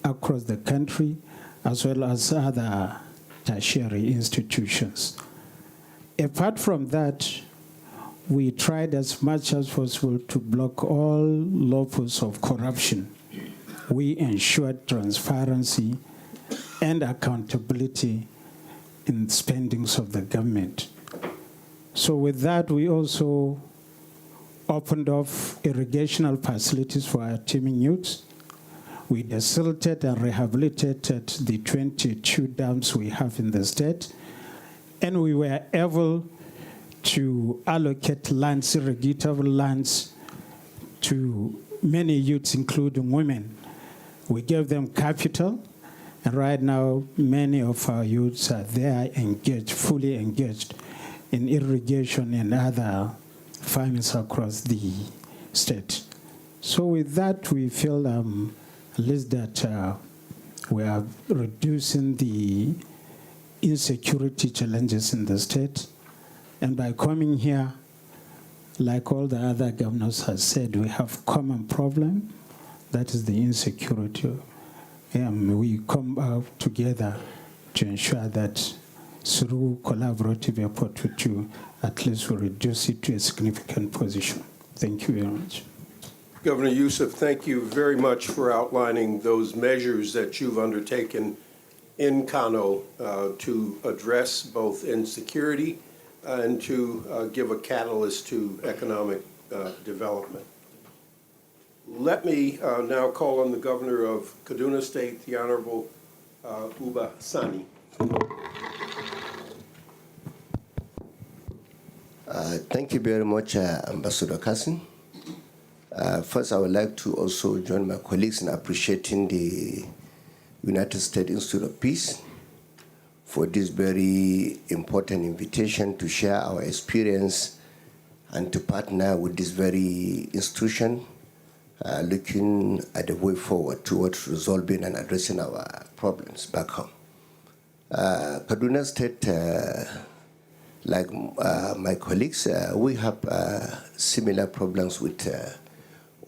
across the country, as well as other tertiary institutions. Apart from that, we tried as much as possible to block all loopholes of corruption. We ensured transparency and accountability in spendings of the government. So with that, we also opened up irrigational facilities for our teeming youths. We desilted and rehabilitated the 22 dams we have in the state, and we were able to allocate lands, irrigatable lands, to many youths, including women. We gave them capital, and right now, many of our youths are there engaged, fully engaged in irrigation and other farmings across the state. So with that, we feel at least that we are reducing the insecurity challenges in the state. And by coming here, like all the other governors have said, we have common problem, that is the insecurity. And we come out together to ensure that through collaborative effort with you, at least we reduce it to a significant position. Thank you very much. Governor Yusuf, thank you very much for outlining those measures that you've undertaken in Kano to address both insecurity and to give a catalyst to economic development. Let me now call on the Governor of Kaduna State, the Honorable Uba Sani. Thank you very much, Ambassador Carson. First, I would like to also join my colleagues in appreciating the United States Institute of Peace for this very important invitation to share our experience and to partner with this very institution, looking at the way forward towards resolving and addressing our problems back home. Kaduna State, like my colleagues, we have similar problems with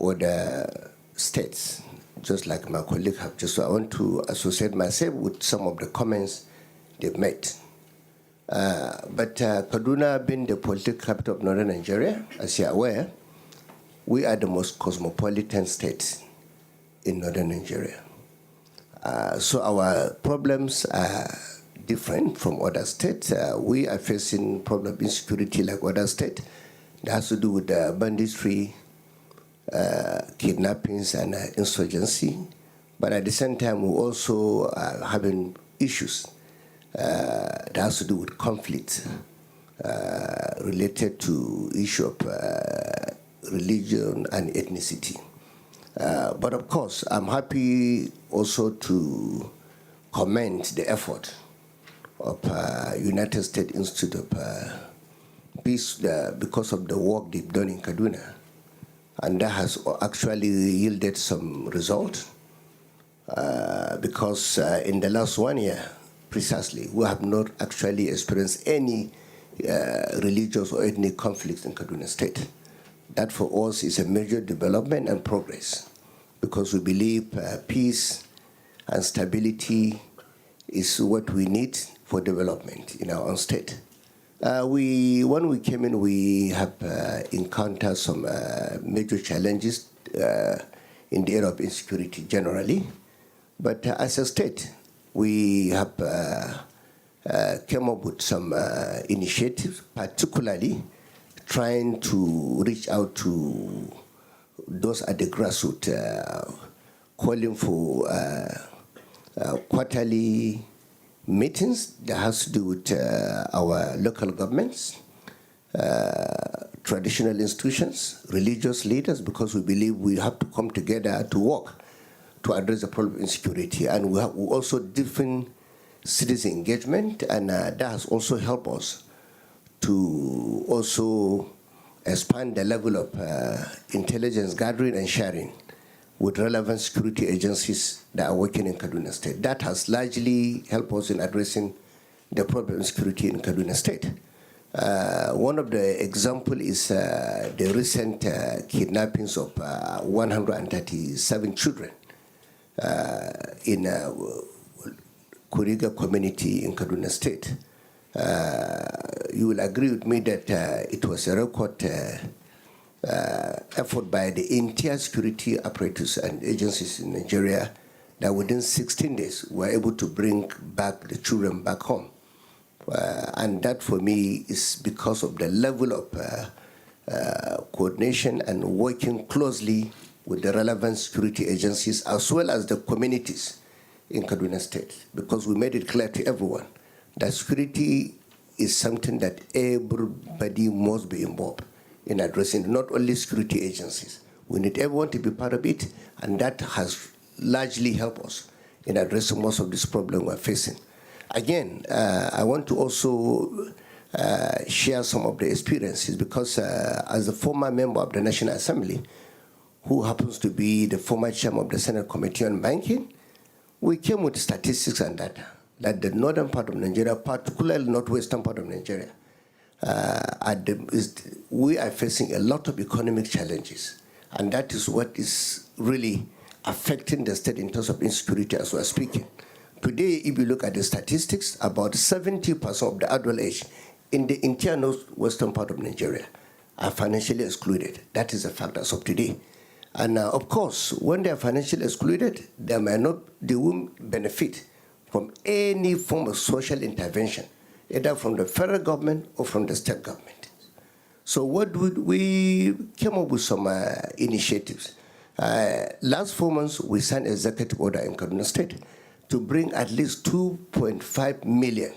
other states, just like my colleague have. Just so I want to associate myself with some of the comments they've made. But Kaduna being the political capital of northern Nigeria, as you're aware, we are the most cosmopolitan state in northern Nigeria. So our problems are different from other states. We are facing problem of insecurity like other states. That has to do with banditry, kidnappings, and insurgency. But at the same time, we also are having issues that has to do with conflict related to issue of religion and ethnicity. But of course, I'm happy also to commend the effort of United States Institute of Peace because of the work they've done in Kaduna. And that has actually yielded some result because in the last 1 year, precisely, we have not actually experienced any religious or ethnic conflicts in Kaduna State. That for us is a major development and progress because we believe peace and stability is what we need for development in our own state. When we came in, we have encountered some major challenges in the area of insecurity generally. But as a state, we have came up with some initiatives, particularly trying to reach out to those at the grassroots, calling for quarterly meetings that has to do with our local governments, traditional institutions, religious leaders, because we believe we have to come together to work to address the problem of insecurity. And we have also different citizen engagement, and that has also helped us to also expand the level of intelligence gathering and sharing with relevant security agencies that are working in Kaduna State. That has largely helped us in addressing the problem of security in Kaduna State. One of the examples is the recent kidnappings of 137 children in Kuriga community in Kaduna State. You will agree with me that it was a record effort by the entire security apparatus and agencies in Nigeria that within 16 days were able to bring back the children back home. And that for me is because of the level of coordination and working closely with the relevant security agencies as well as the communities in Kaduna State, because we made it clear to everyone that security is something that everybody must be involved in addressing, not only security agencies. We need everyone to be part of it, and that has largely helped us in addressing most of this problem we're facing. Again, I want to also share some of the experiences, because as a former member of the National Assembly, who happens to be the former chairman of the Senate Committee on Banking, we came with statistics and data that the northern part of Nigeria, particularly northwestern part of Nigeria, we are facing a lot of economic challenges. And that is what is really affecting the state in terms of insecurity as we're speaking. Today, if you look at the statistics, about 70% of the adult age in the entire northwestern part of Nigeria are financially excluded. That is a fact as of today. And of course, when they are financially excluded, they won't benefit from any form of social intervention, either from the federal government or from the state government. So we came up with some initiatives. Last 4 months, we signed an executive order in Kaduna State to bring at least 2.5 million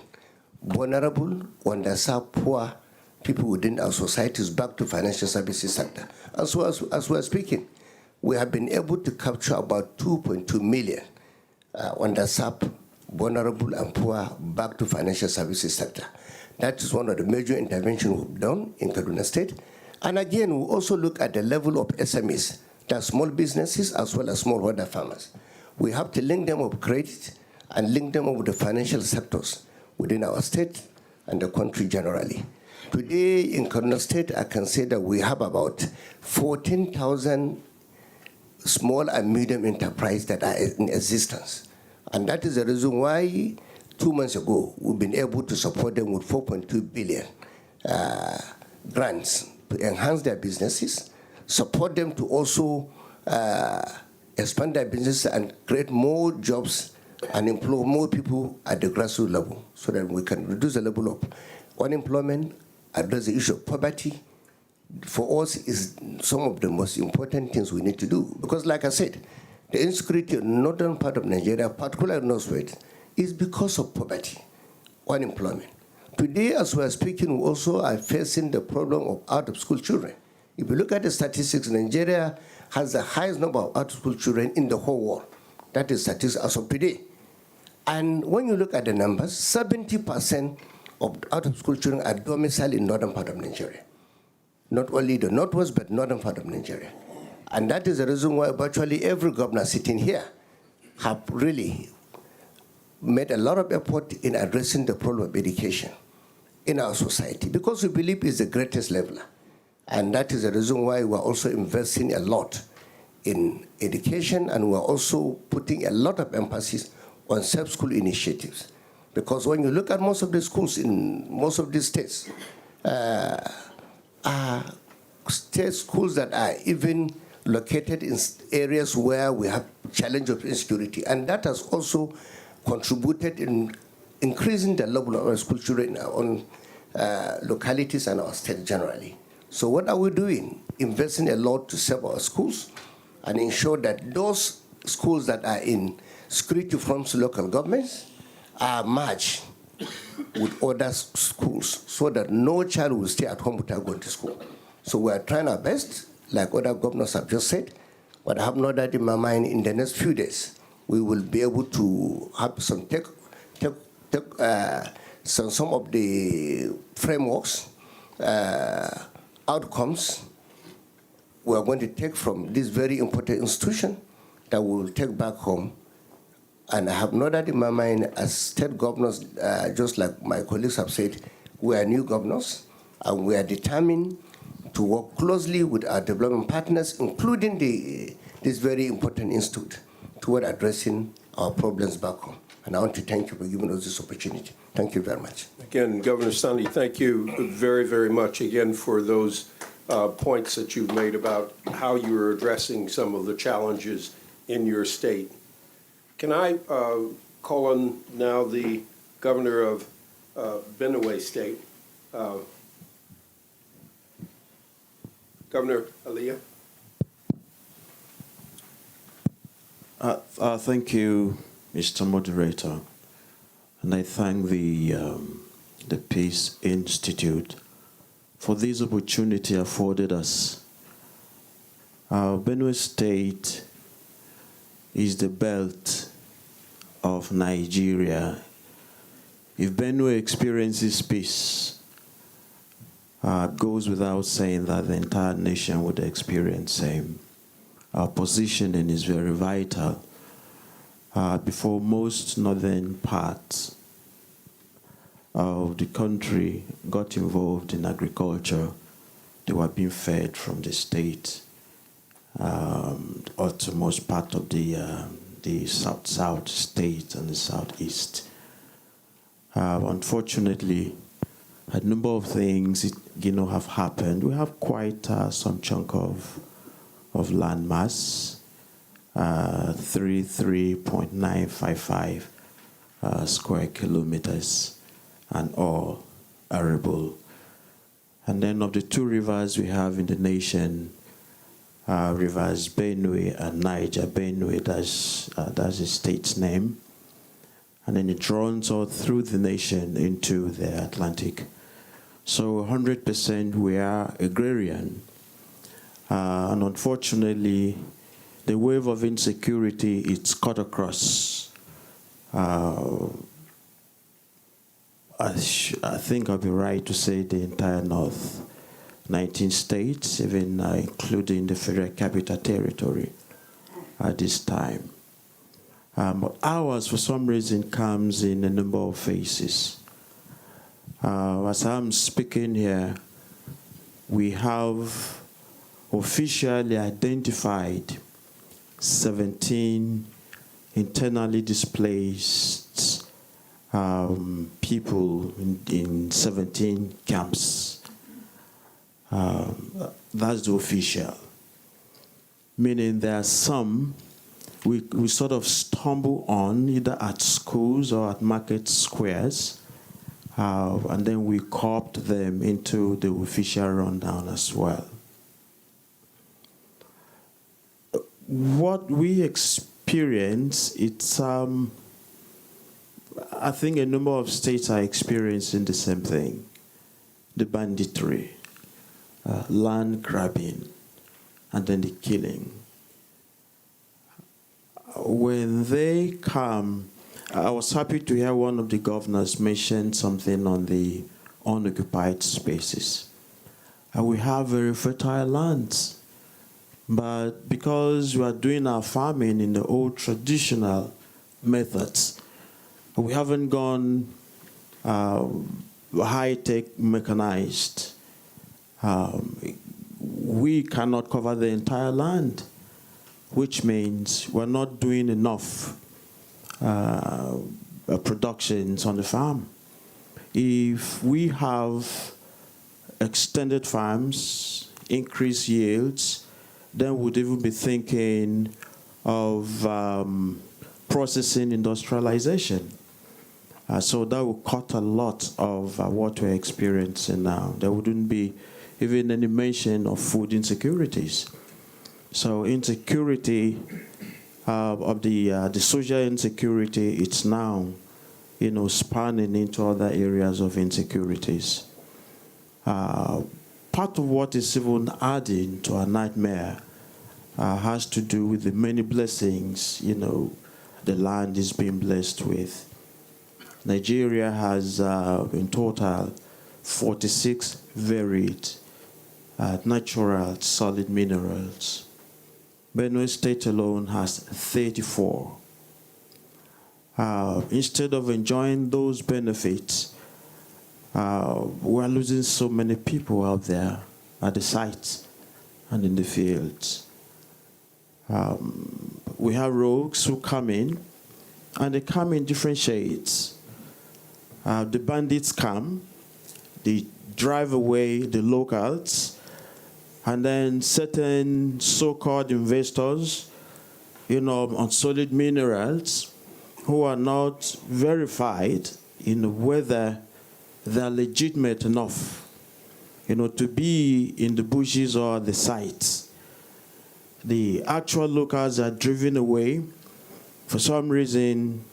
vulnerable, underserved, poor people within our societies back to financial services sector. And so as we're speaking, we have been able to capture about 2.2 million underserved, vulnerable, and poor back to financial services sector. That is one of the major interventions we've done in Kaduna State. And again, we also look at the level of SMEs, that's small businesses as well as smallholder farmers. We have to link them up with credit and link them up with the financial sectors within our state and the country generally. Today in Kaduna State, I can say that we have about 14,000 small and medium enterprises that are in existence. And that is the reason why 2 months ago, we've been able to support them with 4.2 billion grants to enhance their businesses, support them to also expand their business and create more jobs and employ more people at the grassroots level so that we can reduce the level of unemployment, address the issue of poverty. For us, is some of the most important things we need to do. Because like I said, the insecurity in the northern part of Nigeria, particularly northwest, is because of poverty, unemployment. Today, as we are speaking, we also are facing the problem of out-of-school children. If you look at the statistics, Nigeria has the highest number of out-of-school children in the whole world. That is statistics as of today. And when you look at the numbers, 70% of out-of-school children are domiciled in northern part of Nigeria. Not only the northwest, but northern part of Nigeria. And that is the reason why virtually every governor sitting here have really made a lot of effort in addressing the problem of education in our society, because we believe it's the greatest leveler. And that is the reason why we're also investing a lot in education, and we're also putting a lot of emphasis on self-school initiatives. Because when you look at most of the schools in most of these states, state schools that are even located in areas where we have challenge of insecurity. And that has also contributed in increasing the level of our school children in our own localities and our state generally. So what are we doing? Investing a lot to save our schools and ensure that those schools that are in security forms local governments are merged with other schools so that no child will stay at home without going to school. So we are trying our best, like other governors have just said, but I have no doubt in my mind in the next few days, we will be able to have some some of the frameworks, outcomes we are going to take from this very important institution that we will take back home. And I have no doubt in my mind, as state governors, just like my colleagues have said, we are new governors, and we are determined to work closely with our development partners, including this very important institute, toward addressing our problems back home. And I want to thank you for giving us this opportunity. Thank you very much. Again, Governor Sani, thank you very, very much again for those points that you've made about how you are addressing some of the challenges in your state. Can I call on now the governor of Benue State, Governor Alia? Thank you, Mr. Moderator, and I thank the Peace Institute for this opportunity afforded us. Benue State is the belt of Nigeria. If Benue experiences peace, it goes without saying that the entire nation would experience same. Our positioning is very vital. Before most northern parts of the country got involved in agriculture, they were being fed from the state, or to most part of the south state and the southeast. Unfortunately, a number of things have happened. We have quite some chunk of landmass, 33.955 square kilometers, and all arable. And then of the two rivers we have in the nation, rivers Benue and Niger. Benue, that's the state's name. And then it runs all through the nation into the Atlantic. So 100% we are agrarian. And unfortunately, the wave of insecurity, it's cut across. I think I'll be right to say the entire north, 19 states, even including the Federal Capital Territory at this time. But ours, for some reason, comes in a number of phases. As I'm speaking here, we have officially identified 17 internally displaced people in 17 camps. That's the official. Meaning there are some we sort of stumble on either at schools or at market squares, and then we co-opt them into the official rundown as well. What we experience, it's I think a number of states are experiencing the same thing. The banditry, land grabbing, and then the killing. When they come, I was happy to hear one of the governors mention something on the unoccupied spaces. We have very fertile lands, but because we are doing our farming in the old traditional methods, we haven't gone high-tech mechanized. We cannot cover the entire land, which means we're not doing enough productions on the farm. If we have extended farms, increased yields, then we'd even be thinking of processing industrialization. So that will cut a lot of what we're experiencing now. There wouldn't be even any mention of food insecurities. So insecurity of the social insecurity, it's now, spanning into other areas of insecurities. Part of what is even adding to our nightmare has to do with the many blessings, the land is being blessed with. Nigeria has, in total, 46 varied natural solid minerals. Benue State alone has 34. Instead of enjoying those benefits, we're losing so many people out there at the sites and in the fields. We have rogues who come in, and they come in different shades. The bandits come, they drive away the locals, and then certain so-called investors, on solid minerals who are not verified in whether they're legitimate enough, to be in the bushes or the sites. The actual locals are driven away. For some reason,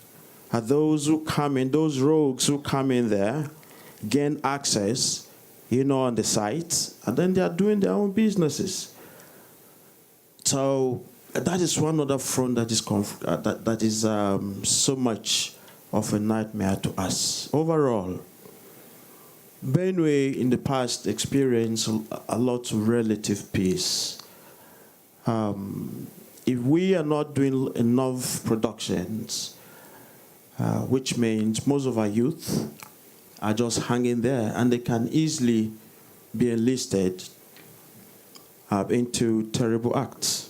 those who come in, those rogues who come in there, gain access, on the sites, and then they are doing their own businesses. So that is one other front that is so much of a nightmare to us. Overall, Benue in the past experienced a lot of relative peace. If we are not doing enough productions, which means most of our youth are just hanging there, and they can easily be enlisted into terrible acts.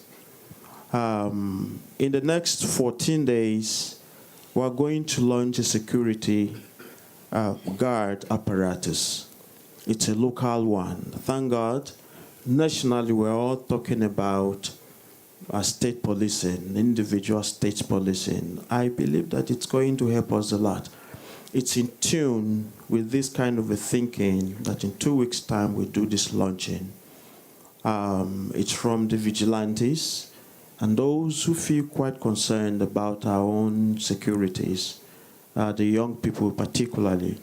In the next 14 days, we're going to launch a security guard apparatus. It's a local one. Thank God, nationally we're all talking about state policing, individual state policing. I believe that it's going to help us a lot. It's in tune with this kind of a thinking that in 2 weeks' time we do this launching. It's from the vigilantes and those who feel quite concerned about our own securities, the young people particularly.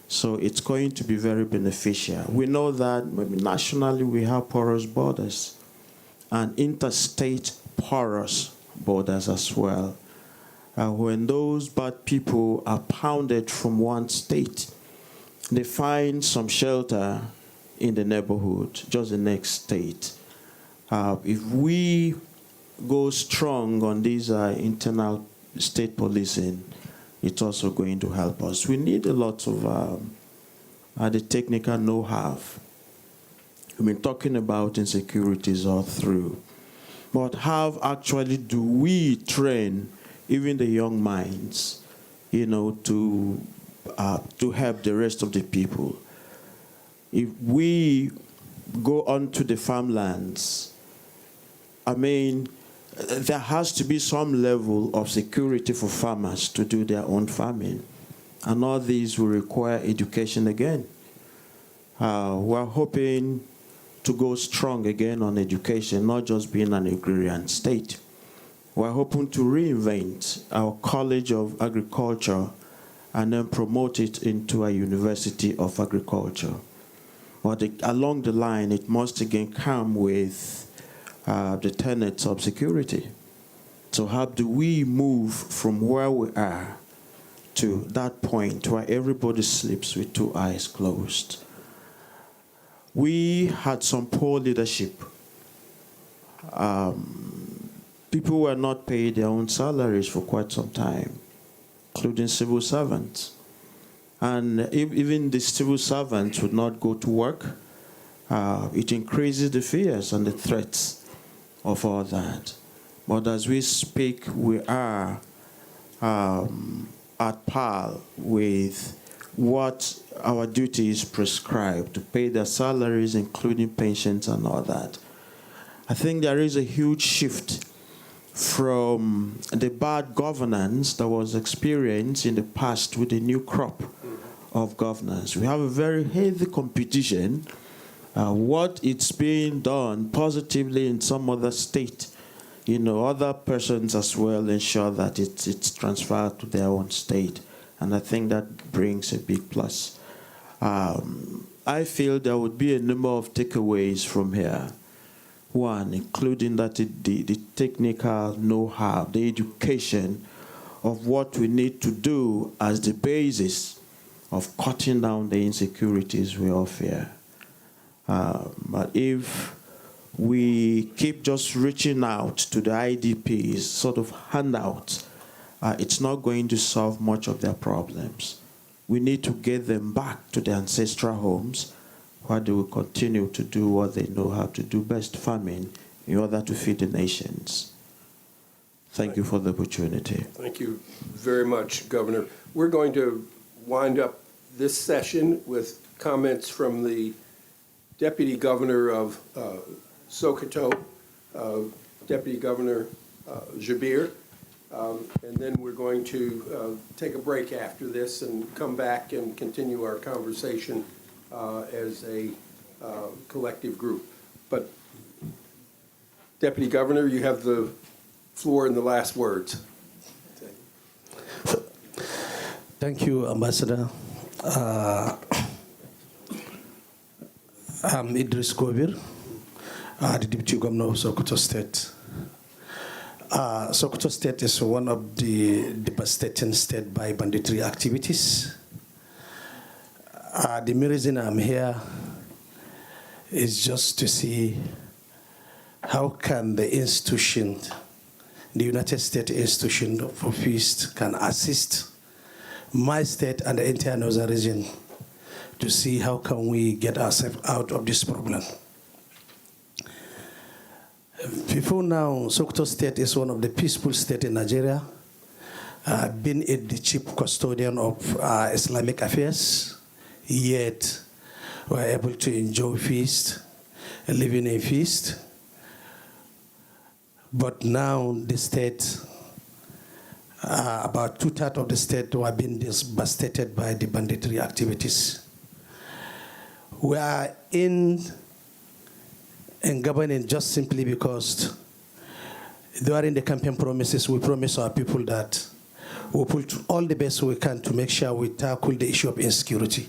So it's going to be very beneficial. We know that maybe nationally we have porous borders and interstate porous borders as well. When those bad people are pounded from one state, they find some shelter in the neighborhood, just the next state. If we go strong on these internal state policing, it's also going to help us. We need a lot of the technical know-how. We've been talking about insecurities all through. But how actually do we train even the young minds, to help the rest of the people? If we go onto the farmlands, there has to be some level of security for farmers to do their own farming. And all these will require education again. We're hoping to go strong again on education, not just being an agrarian state. We're hoping to reinvent our College of Agriculture and then promote it into a University of Agriculture. But along the line, it must again come with the tenets of security. So how do we move from where we are to that point where everybody sleeps with 2 eyes closed? We had some poor leadership. People were not paid their own salaries for quite some time, including civil servants. And even the civil servants would not go to work. It increases the fears and the threats of all that. But as we speak, we are at par with what our duty is prescribed, to pay their salaries, including pensions and all that. I think there is a huge shift from the bad governance that was experienced in the past with the new crop of governance. We have a very heavy competition. What it's being done positively in some other state, other persons as well ensure that it's transferred to their own state. And I think that brings a big plus. I feel there would be a number of takeaways from here. One, including that the technical know-how, the education of what we need to do as the basis of cutting down the insecurities we all fear. But if we keep just reaching out to the IDPs, sort of handouts, it's not going to solve much of their problems. We need to get them back to their ancestral homes, where they will continue to do what they know how to do best, farming, in order to feed the nations. Thank you for the opportunity. Thank you very much, Governor. We're going to wind up this session with comments from the Deputy Governor of Sokoto, Deputy Governor Jabir, and then we're going to take a break after this and come back and continue our conversation as a collective group. But Deputy Governor, you have the floor and the last words. Thank you, Ambassador. I'm Idris Kabir, the Deputy Governor of Sokoto State. Sokoto State is one of the devastating states by banditry activities. The main reason I'm here is just to see how can the institution, the United States Institution for Peace, can assist my state and the entire northern region to see how can we get ourselves out of this problem. Before now, Sokoto State is one of the peaceful states in Nigeria. Been the chief custodian of Islamic affairs, yet we're able to enjoy feast, living in feast. But now the state, about 2/3 of the state were being devastated by the banditry activities. We are in governing just simply because during the campaign promises, we promised our people that we'll put all the best we can to make sure we tackle the issue of insecurity.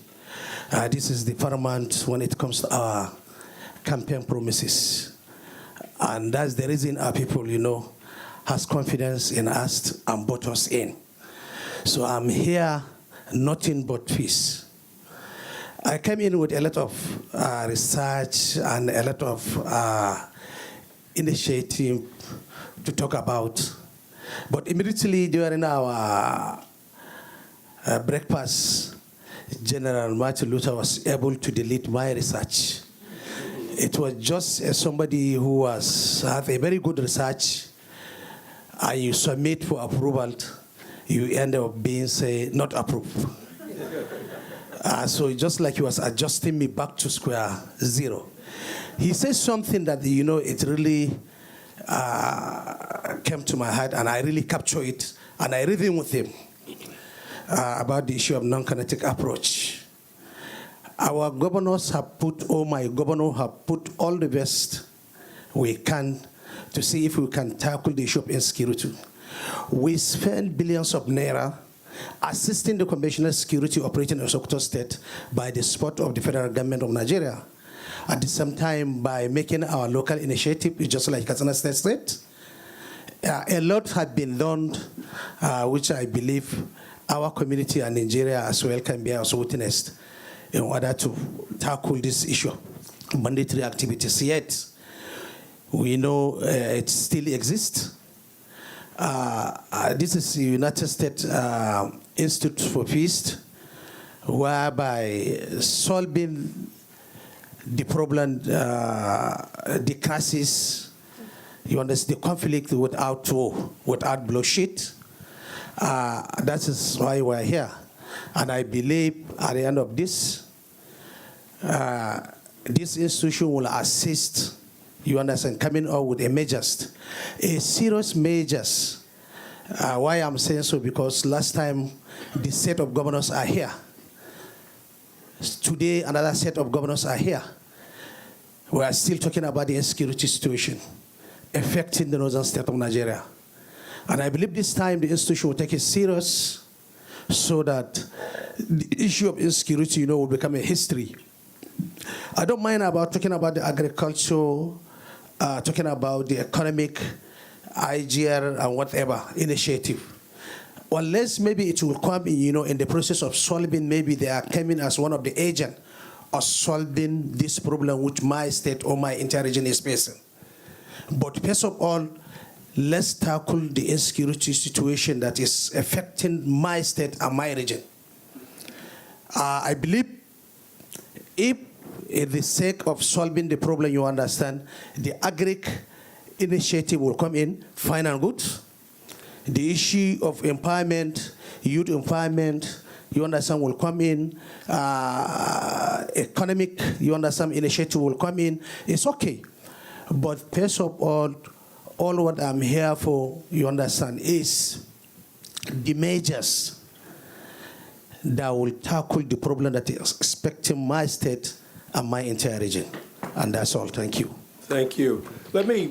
This is the paramount when it comes to our campaign promises. And that's the reason our people, has confidence in us and brought us in. So I'm here, nothing but peace. I came in with a lot of research and a lot of initiative to talk about. But immediately during our breakfast, General Martin Luther was able to delete my research. It was just somebody who had a very good research, and you submit for approval, you end up being, not approved. So just like he was adjusting me back to square zero. He said something that, it really came to my heart, and I really captured it, and I reasoned with him about the issue of non-kinetic approach. Our governors have put, my governor have put all the best we can to see if we can tackle the issue of insecurity. We spend billions of naira assisting the conventional security operating in Sokoto State by the support of the federal government of Nigeria. At the same time, by making our local initiative, just like Katsina State, a lot had been done, which I believe our community and Nigeria as well can be also witnessed in order to tackle this issue of banditry activities. Yet, we know it still exists. This is the United States Institute for Peace, whereby solving the problem, the crisis, the conflict without war, without bloodshed. That is why we're here. And I believe at the end of this, this institution will assist you understand, coming out with a measures, a serious measures. Why I'm saying so, because last time the set of governors are here. Today, another set of governors are here. We are still talking about the insecurity situation affecting the northern state of Nigeria. And I believe this time the institution will take it serious so that the issue of insecurity, will become a history. I don't mind about talking about the agriculture, talking about the economic, IGR and whatever initiative. Unless maybe it will come in, in the process of solving, maybe they are coming as one of the agents of solving this problem which my state or my entire region is facing. But first of all, let's tackle the insecurity situation that is affecting my state and my region. I believe if in the sake of solving the problem, you understand, the agric initiative will come in, fine and good. The issue of empowerment, youth empowerment, you understand, will come in. Economic, you understand, initiative will come in. It's okay. But first of all what I'm here for, you understand, is the measures that will tackle the problem that is affecting my state and my entire region. And that's all. Thank you. Thank you. Let me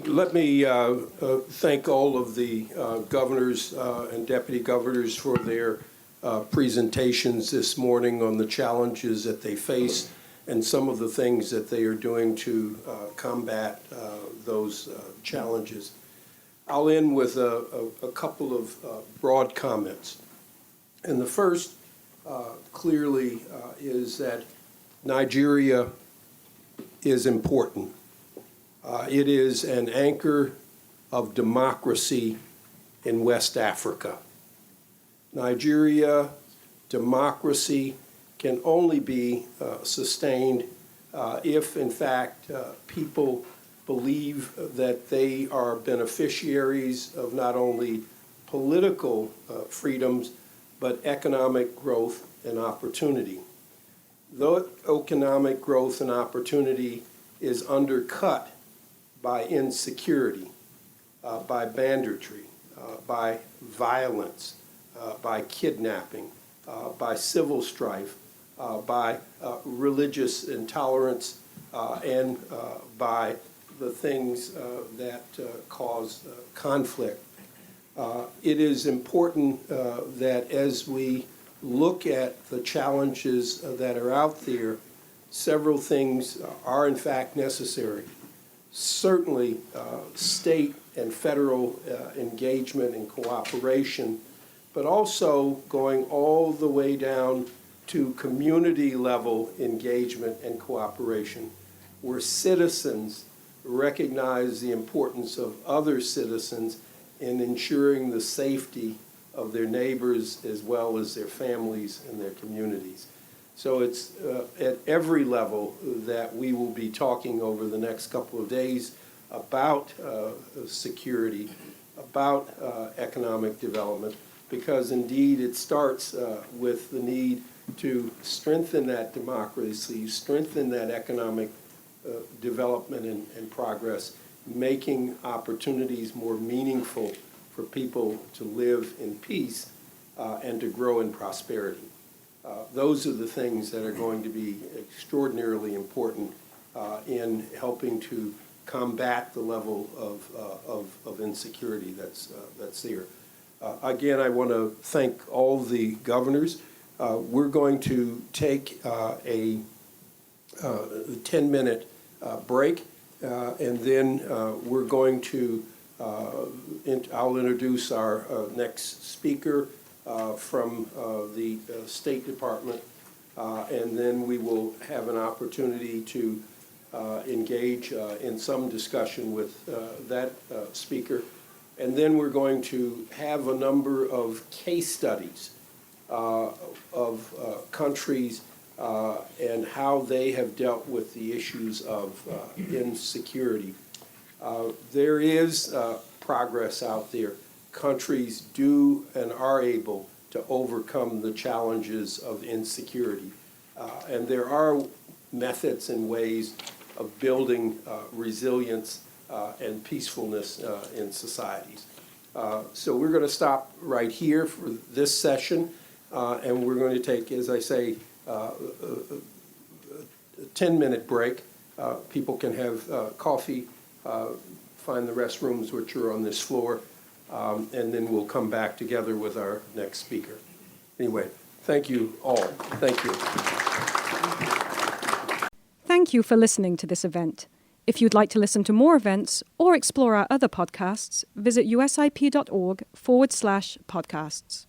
thank all of the governors and deputy governors for their presentations this morning on the challenges that they face and some of the things that they are doing to combat those challenges. I'll end with a couple of broad comments. And the first, clearly, is that Nigeria is important. It is an anchor of democracy in West Africa. Nigeria, democracy can only be sustained if, in fact, people believe that they are beneficiaries of not only political freedoms, but economic growth and opportunity. Though economic growth and opportunity is undercut by insecurity, by banditry, by violence, by kidnapping, by civil strife, by religious intolerance, and by the things that cause conflict. It is important that as we look at the challenges that are out there, several things are in fact necessary. Certainly, state and federal engagement and cooperation, but also going all the way down to community level engagement and cooperation, where citizens recognize the importance of other citizens in ensuring the safety of their neighbors as well as their families and their communities. So it's at every level that we will be talking over the next couple of days about security, about economic development, because indeed it starts with the need to strengthen that democracy, strengthen that economic development and progress, making opportunities more meaningful for people to live in peace and to grow in prosperity. Those are the things that are going to be extraordinarily important in helping to combat the level of insecurity that's there. Again, I want to thank all the governors. We're going to take a 10-minute break, and then we're going to, I'll introduce our next speaker from the State Department, and then we will have an opportunity to engage in some discussion with that speaker. And then we're going to have a number of case studies of countries and how they have dealt with the issues of insecurity. There is progress out there. Countries do and are able to overcome the challenges of insecurity. And there are methods and ways of building resilience and peacefulness in societies. So we're going to stop right here for this session, and we're going to take, as I say, a 10-minute break. People can have coffee, find the restrooms which are on this floor, and then we'll come back together with our next speaker. Anyway, thank you all. Thank you. Thank you for listening to this event. If you'd like to listen to more events or explore our other podcasts, visit usip.org/podcasts.